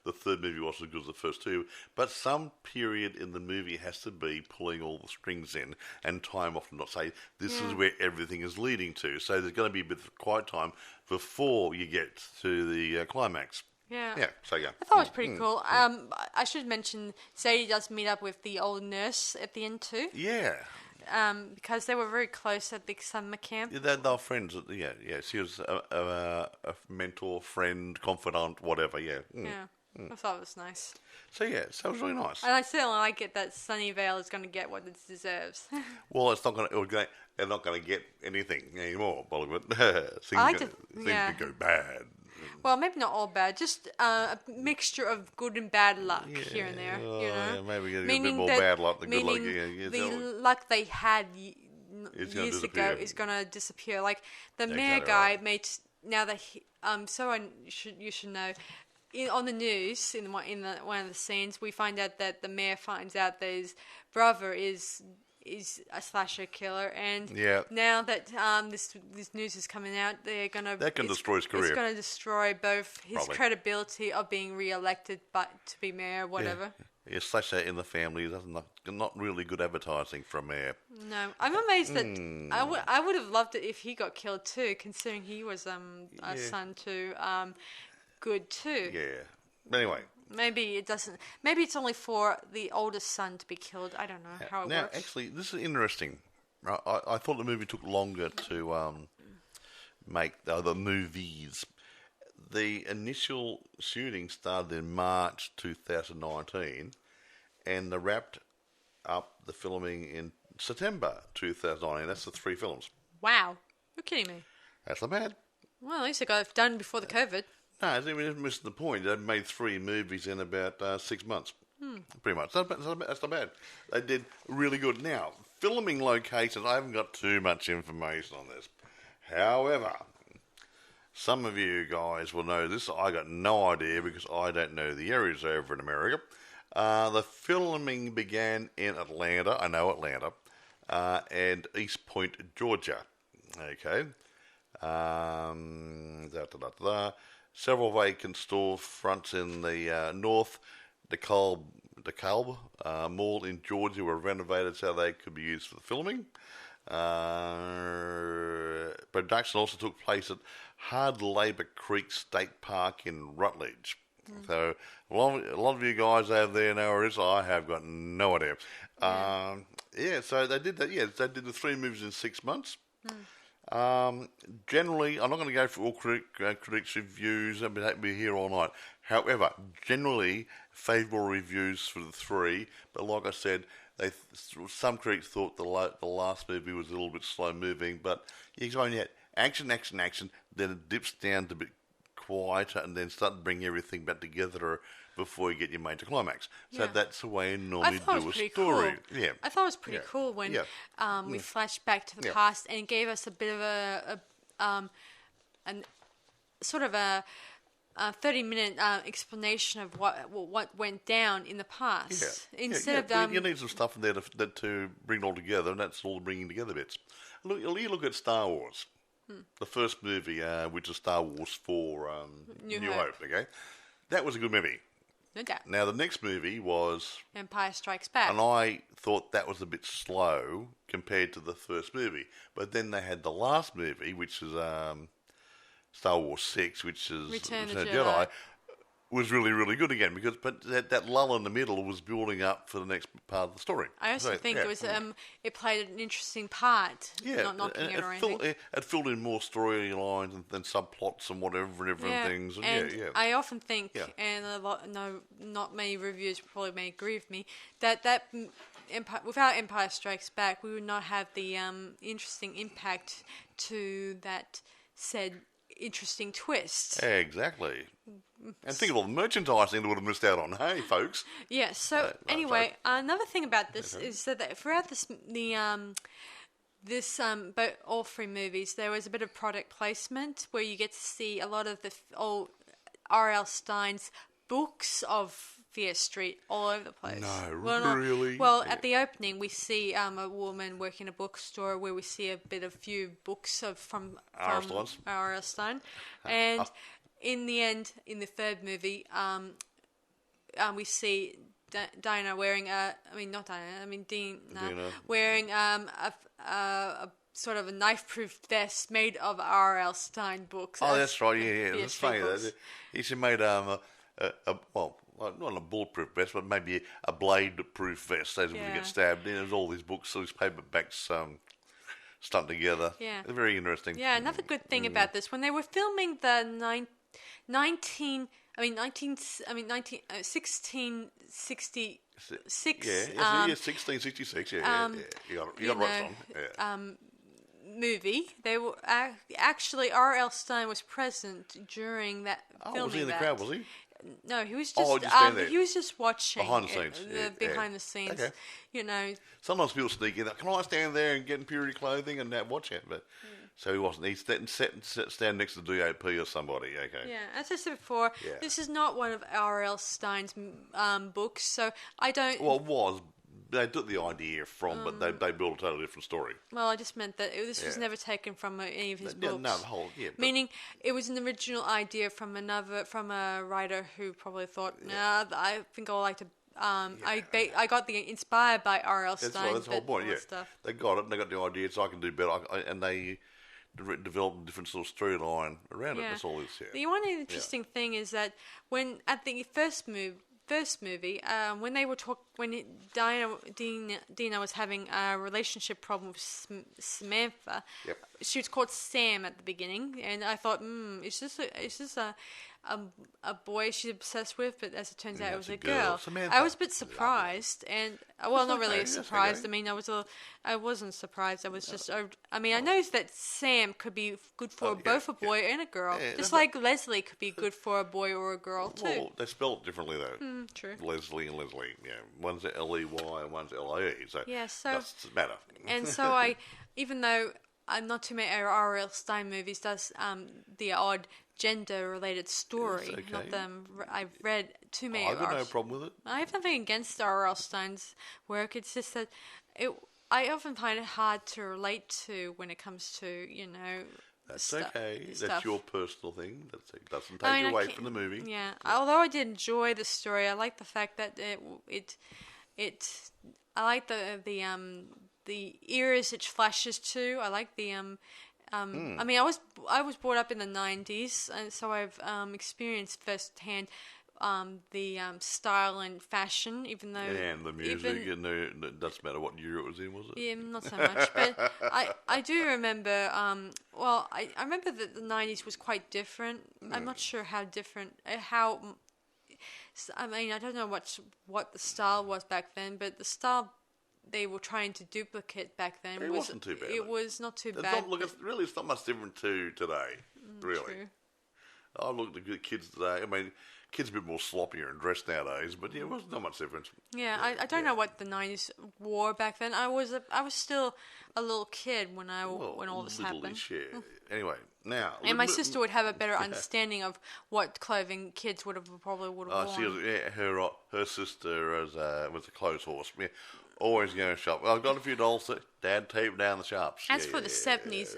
the third movie wasn't as good as the first two." But some period in the movie has to be pulling all the strings in and time off, and not say this is where everything is leading to. So there's going to be a bit of quiet time before you get to the climax. Yeah. Yeah. So yeah, I thought it was pretty cool. I should mention Sadie does meet up with the old nurse at the end too. Yeah. Because they were very close at the summer camp. Yeah, they were friends. Yeah. She was a mentor, friend, confidant, whatever. Yeah. Yeah. I thought it was nice. So yeah, so it was really nice. And I certainly like it that Sunnyvale is going to get what it deserves. Well, it's not going to. They're not going to get anything anymore. Bollywood. I things yeah. could go bad. Well, maybe not all bad, just a mixture of good and bad luck here and there. You know, yeah, maybe getting a bit more bad luck than good luck. The luck they had years ago is going to disappear. Like the mayor guy made now that you should know. On the news, in one of the scenes, we find out that the mayor finds out that his brother is a slasher killer, and now that this news is coming out, that can destroy his career. It's going to destroy both his credibility of being re-elected, but to be mayor, whatever. Yeah, slasher in the family is not really good advertising for a mayor. No, I'm amazed that I would have loved it if he got killed too, considering he was a son too. Good too. Yeah. Anyway. Maybe it doesn't. Maybe it's only for the oldest son to be killed. I don't know how it works. Now, actually, this is interesting. I thought the movie took longer to make the movies. The initial shooting started in March 2019, and they wrapped up the filming in September 2019. That's the 3 films. Wow. You're kidding me. That's not bad. Well, at least it got done before the COVID. No, I mean, missing the point. They made 3 movies in about 6 months, pretty much. That's not bad. They did really good. Now, filming locations, I haven't got too much information on this. However, some of you guys will know this. I got no idea because I don't know the areas over in America. The filming began in Atlanta. I know Atlanta. And East Point, Georgia. Okay. Several vacant storefronts in the North DeKalb Mall in Georgia were renovated so they could be used for the filming. Production also took place at Hard Labour Creek State Park in Rutledge. So a lot of you guys over there know where it is. I have got no idea. So they did that. Yeah, they did the 3 movies in 6 months. Generally, I'm not going to go for all critics' reviews. I'll be here all night. However, generally, favourable reviews for the 3. But like I said, some critics thought the last movie was a little bit slow moving. But you only had action. Then it dips down to a bit quieter, and then start to bring everything back together before you get your major climax. So that's the way you normally do a story. Cool. Yeah, I thought it was pretty cool when we flashed back to the past, and it gave us a bit of a 30-minute explanation of what went down in the past. Instead of you need some stuff in there to bring it all together, and that's all the bringing together bits. Look at Star Wars. The first movie, which is Star Wars 4, New Hope. Okay, that was a good movie. No doubt. Now, the next movie was Empire Strikes Back. And I thought that was a bit slow compared to the first movie. But then they had the last movie, which is Star Wars 6, which is Return of the Jedi, was really, really good again. But that lull in the middle was building up for the next part of the story. I also think it was it played an interesting part. Yeah, not knocking it or anything. It filled in more storylines and subplots and whatever and things. And I often think, and not many reviewers probably may agree with me, that without Empire Strikes Back, we would not have the interesting impact to that said interesting twist. Exactly. And think of all the merchandising that would have missed out on, hey, folks. Yeah, so anyway, another thing about this is that throughout all 3 movies, there was a bit of product placement where you get to see a lot of the old R.L. Stine's books of Fear Street all over the place. No, Well, really? Well, Yeah. at the opening, we see a woman working in a bookstore where we see a few books from R.L. Stein's. R.L. Stein, and in the end, in the third movie, we see Dinah wearing Dina wearing a sort of a knife-proof vest made of R.L. Stein books. Oh, that's right. Yeah. Fear That's Street funny. books. He made not a bulletproof vest, but maybe a blade-proof vest, so that if we get stabbed, there's all these books, all these paperbacks stuck together. Yeah. They're very interesting. Yeah, another good thing about this, when they were filming the 1666. Yeah, 1666. Yeah. You got it right on. Movie. They were actually R.L. Stein was present during that filming. Was he in the crowd? Was he? No, he was Oh, just just stand there. he was just watching Behind the scenes. behind the scenes. Okay. You know, Sometimes people sneak in. Can I stand there and get in purity clothing and watch it? But so he wasn't. He stand next to DOP or somebody. Okay. yeah. As I said before, this is not one of R.L. Stein's books, so I don't. Well, it was. They took the idea from, but they built a totally different story. Well, I just meant that this was never taken from any of his books. No, the whole, but Meaning, it was an original idea from a writer who probably thought, nah, I think I like to. I got inspired by R.L. Stein. That's the whole point. Yeah, stuff. they got it and they got the idea, so I can do better. And they developed a different sort of storyline around it. That's all it is. Yeah. The one interesting thing is that when at the first movie, when they were when Dina was having a relationship problem with Samantha, she was called Sam at the beginning, and I thought, is this a boy she's obsessed with? But as it turns out, it was a girl. Samantha. I was a bit surprised, and not really surprised. Okay. I mean, I wasn't surprised. I was just, I know that Sam could be good for both a boy and a girl, just like Leslie could be good for a boy or a girl too. Well, they spell it differently though. True. Leslie and Leslie. Yeah, one's L-E-Y and one's L-A-E. So so that's the matter. And so even though not too many R.L. Stein movies does the odd gender-related story. Yes, okay. Not them. I've read too many. I've got no problem with it. I have nothing against R.L. Stein's work. It's just that I often find it hard to relate to when it comes to That's okay. stuff. That's your personal thing. It doesn't take away from the movie. Yeah. Although I did enjoy the story, I like the fact that I like the eras it flashes to. I like the I mean, I was brought up in the 90s, and so I've experienced firsthand the style and fashion, even though... And the music, it doesn't matter what year it was in, was it? Yeah, not so much, but I do remember, I remember that the 90s was quite different. I'm not sure how different, I mean, I don't know what the style was back then, but the style they were trying to duplicate back then wasn't too bad. It was not too bad. It's not much different to today, really. True. I look at the kids today. I mean, kids are a bit more sloppier and dressed nowadays, but it was not much different. Yeah, I don't know what the 90s wore back then. I was still a little kid when all this happened. Anyway, now... And my sister would have a better understanding of what clothing kids probably would have worn. Her sister was a clothes horse. Yeah, always going to shop. Well, I've got a few dolls that Dad taped down the shops. As for the 70s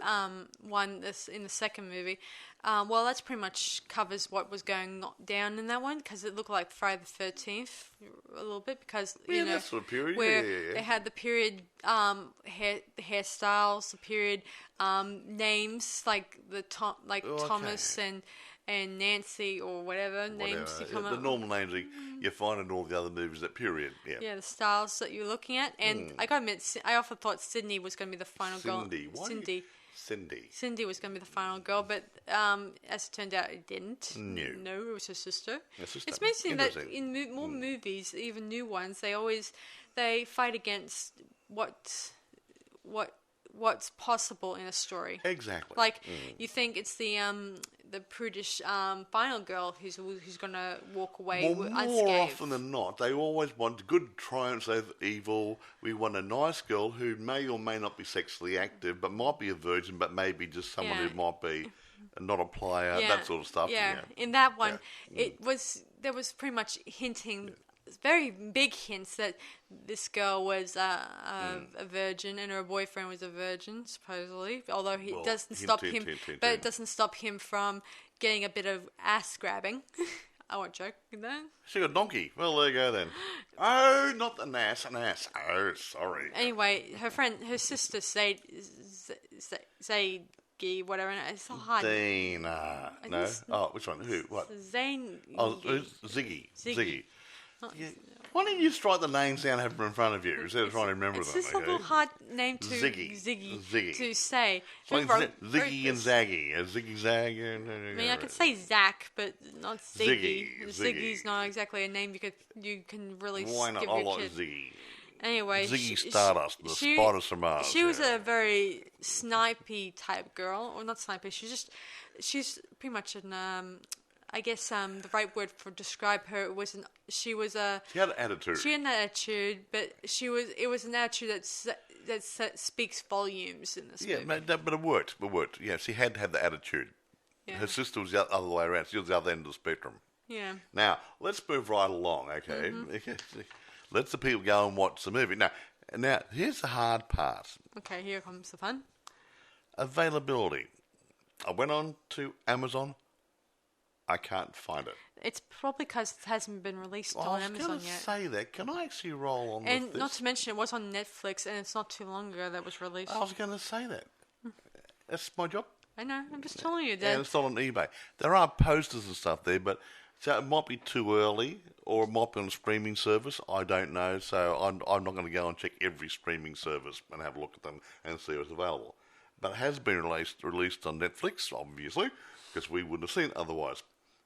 one, in the second movie, well, that's pretty much covers what was going down in that one, because it looked like Friday the 13th a little bit, because that sort of period, where they had the period hairstyles, the period names like Thomas and Nancy or whatever names you come up. The normal names you find in all the other movies. That period, yeah, the styles that you're looking at, and I gotta admit, I often thought Sydney was gonna be the final girl. Cindy was going to be the final girl, but as it turned out, it didn't. No, it was her sister. It's amazing that in more movies, even new ones, they fight against what's possible in a story. Exactly. Like you think it's the prudish final girl who's going to walk away unscathed. More often than not, they always want good triumphs over evil. We want a nice girl who may or may not be sexually active, but might be a virgin, but maybe just someone who might be not a player, that sort of stuff. Yeah. In that one, it was there was pretty much hinting, very big hints that this girl was a virgin and her boyfriend was a virgin, supposedly. Although it doesn't stop him, but it doesn't stop him from getting a bit of ass grabbing. I won't joke with that. She got a donkey. Well, there you go then. Oh, not an ass. Oh, sorry. Anyway, her sister Zaggy, whatever. It's so hard. Dana. No. Oh, which one? Who? What? Zane. Oh, Ziggy. Ziggy. Yeah. Why don't you just write the names down and have them in front of you instead of trying to remember them? It's just a little hard name to Ziggy to say. Like Ziggy and Zaggy. Ziggy Zag. I mean, I could say Zach, but not Ziggy. Ziggy's not exactly a name you can really Why not? give I your like kid. Ziggy. Anyway, Ziggy Stardust, the spiders from Mars. She was a very snipey type girl, or not snipey. She's pretty much an I guess the right word for describe her was she had an attitude. She had an attitude, but it was an attitude that speaks volumes in this movie. Yeah, but it worked. Yeah, she had to have the attitude. Yeah. Her sister was the other way around. She was the other end of the spectrum. Yeah. Now let's move right along, okay? Mm-hmm. Let the people go and watch the movie. Now here's the hard part. Okay, here comes the fun. Availability. I went on to Amazon. I can't find it. It's probably because it hasn't been released on Amazon yet. I was going to say that. Can I actually roll on and with this? Not to mention, it was on Netflix, and it's not too long ago that was released. I was going to say that. That's my job. I know. I'm just telling you that. And it's not on eBay. There are posters and stuff there, but so it might be too early, or it might be on a streaming service. I don't know. So I'm not going to go and check every streaming service and have a look at them and see what's available. But it has been released on Netflix, obviously, because we wouldn't have seen it otherwise.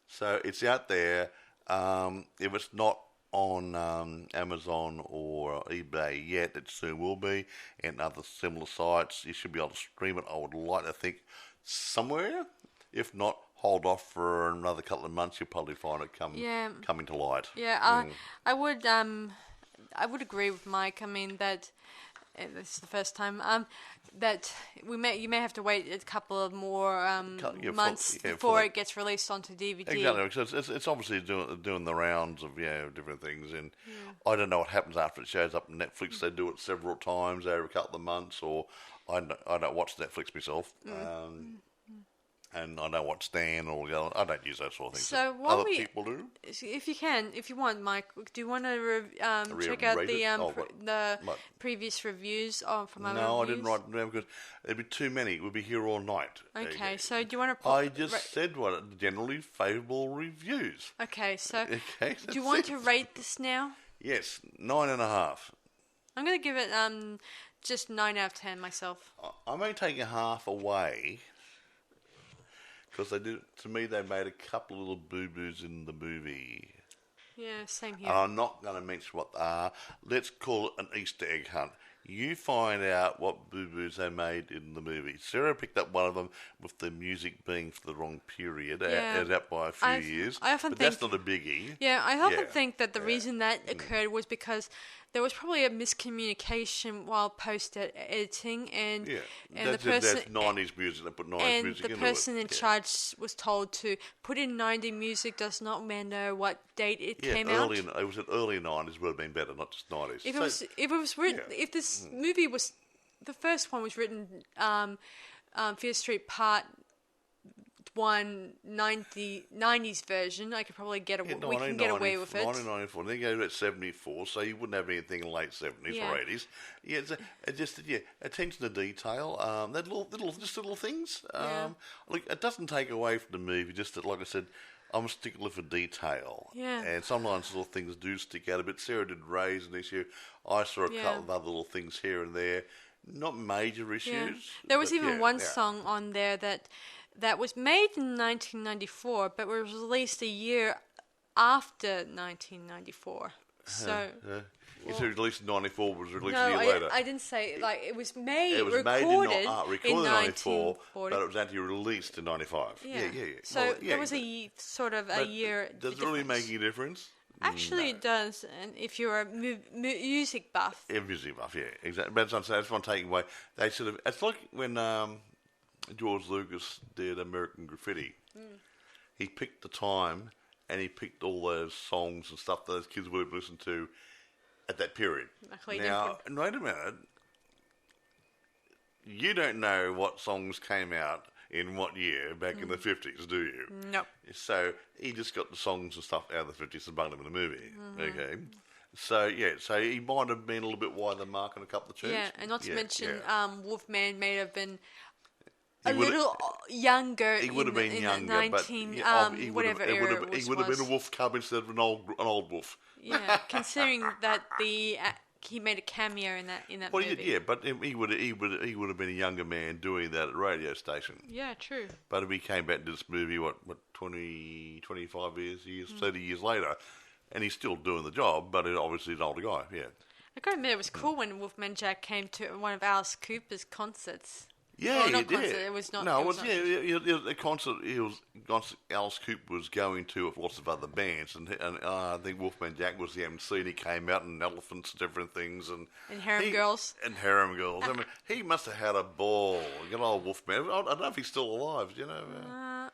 So it's out there. If it's not on Amazon or eBay yet, it soon will be, and other similar sites. You should be able to stream it. I would like to think somewhere. If not, hold off for another couple of months. You'll probably find it coming to light. Yeah, I would agree with Mike. I mean that. This is the first time that you may have to wait a couple of more months before it gets released onto DVD. Exactly, because it's obviously doing the rounds of different things, and I don't know what happens after it shows up on Netflix. They do it several times over a couple of months, or I don't watch Netflix myself. And I don't watch Stan or the other. I don't use those sort of things. So other people do. If you want, Mike, do you want to check out the previous reviews from other reviews? No, I didn't write them down because there'd be too many. We'd be here all night. Okay, so do you want to? I just said what generally favourable reviews. Okay, so do you want to rate this now? Yes, 9.5. I'm going to give it just 9 out of 10 myself. I may take a half away. Because they made a couple of little boo-boos in the movie. Yeah, same here. And I'm not going to mention what they are. Let's call it an Easter egg hunt. You find out what boo-boos they made in the movie. Sarah picked up one of them with the music being for the wrong period, out by a few years. That's not a biggie. Yeah, I often think that the reason that occurred was because there was probably a miscommunication while post-editing, and the person... That's 90s music, they put 90s music into it. And the person in charge was told to put in 90s music, does not matter what date it came out. It was early 90s, would have been better, not just 90s. If this movie was... The first one was written, Fear Street Part 1 90s version, I could probably we can get away with it. 1994, then you go to 74, so you wouldn't have anything in the late 70s or 80s. Yeah, it's just attention to detail. That little things. Look, it doesn't take away from the movie. Just that, like I said, I'm a stickler for detail. Yeah. And sometimes little things do stick out a bit. Sarah did raise an issue. I saw a couple of other little things here and there. Not major issues. Yeah. There was even one song on there that was made in 1994, but was released a year after 1994. So it's released in 94, but was released a year later. I didn't say it was recorded in 94, but it was actually released in 95. Yeah. So there was a year. Does it really make a difference? Actually, it does, and if you're a music buff. Yeah, music buff, exactly. But that's one taking away. They sort of, it's like when George Lucas did American Graffiti. He picked the time and he picked all those songs and stuff that those kids would have listened to at that period. Now, wait a minute. You don't know what songs came out in what year back in the 50s, do you? Nope. So he just got the songs and stuff out of the 50s and bunged them in the movie. Okay. So, so he might have been a little bit wider than Mark in a couple of tunes. Yeah, and not to mention, Wolfman may have been a little younger. He would have been younger, 19, whatever era it was. He would have been a wolf cub instead of an old wolf. Yeah, considering that he made a cameo in that movie. Well, yeah, but he would have been a younger man doing that at a radio station. Yeah, true. But if he came back to this movie, what 20, 25 years, 30 years later, and he's still doing the job, but obviously he's an older guy. Yeah. I gotta admit, it was cool when Wolfman Jack came to one of Alice Cooper's concerts. Yeah, not he did. concert, it was not. No, it was a concert. Alice Cooper was going to with lots of other bands, and I think Wolfman Jack was the MC, and he came out in elephants and different things, and harem girls. And harem girls. I mean, he must have had a ball. Good old Wolfman. I don't know if he's still alive. Do you know?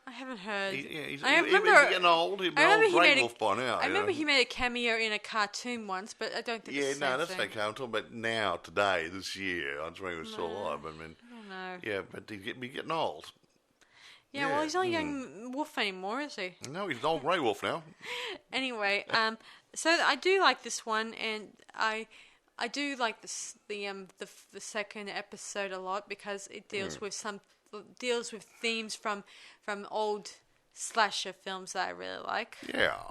I haven't heard. He's getting old. He'd be old Grey Wolf by now. I remember he made a cameo in a cartoon once, but I don't think. Yeah, no, that's okay. I'm talking about now, today, this year. I was wondering if he was still alive. I mean. No. Yeah, but he'd be getting old. Yeah, well, he's not a young wolf anymore, is he? No, he's an old grey wolf now. Anyway, so I do like this one, and I do like the second episode a lot because it deals with themes from old slasher films that I really like. Yeah.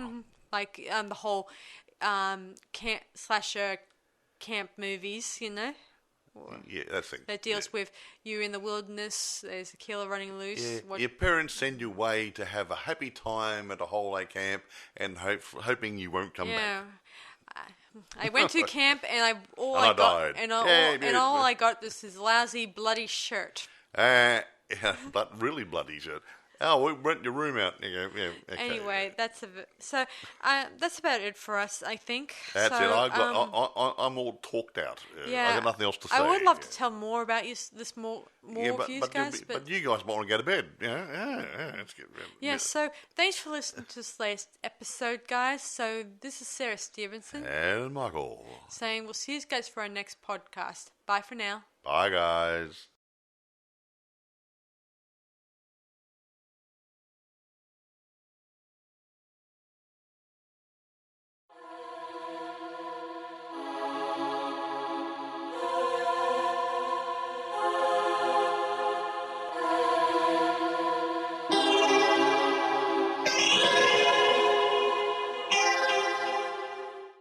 Like the whole slasher camp movies, you know. Yeah, that's it. That deals with you in the wilderness. There's a killer running loose. Yeah. Your parents send you away to have a happy time at a holiday camp, and hoping you won't come back. I went to camp, and all I got was this lousy, bloody shirt. Yeah, but really bloody shirt. Oh, we rent your room out. Yeah, okay. Anyway, that's about it for us, I think. That's it. I'm all talked out. Yeah, I got nothing else to say. I would love to tell more about more of you guys, but you guys might want to go to bed. Yeah, let's get rid of it. Yeah, so thanks for listening to this latest episode, guys. So this is Sarah Stephenson and Michael saying we'll see you guys for our next podcast. Bye for now. Bye, guys.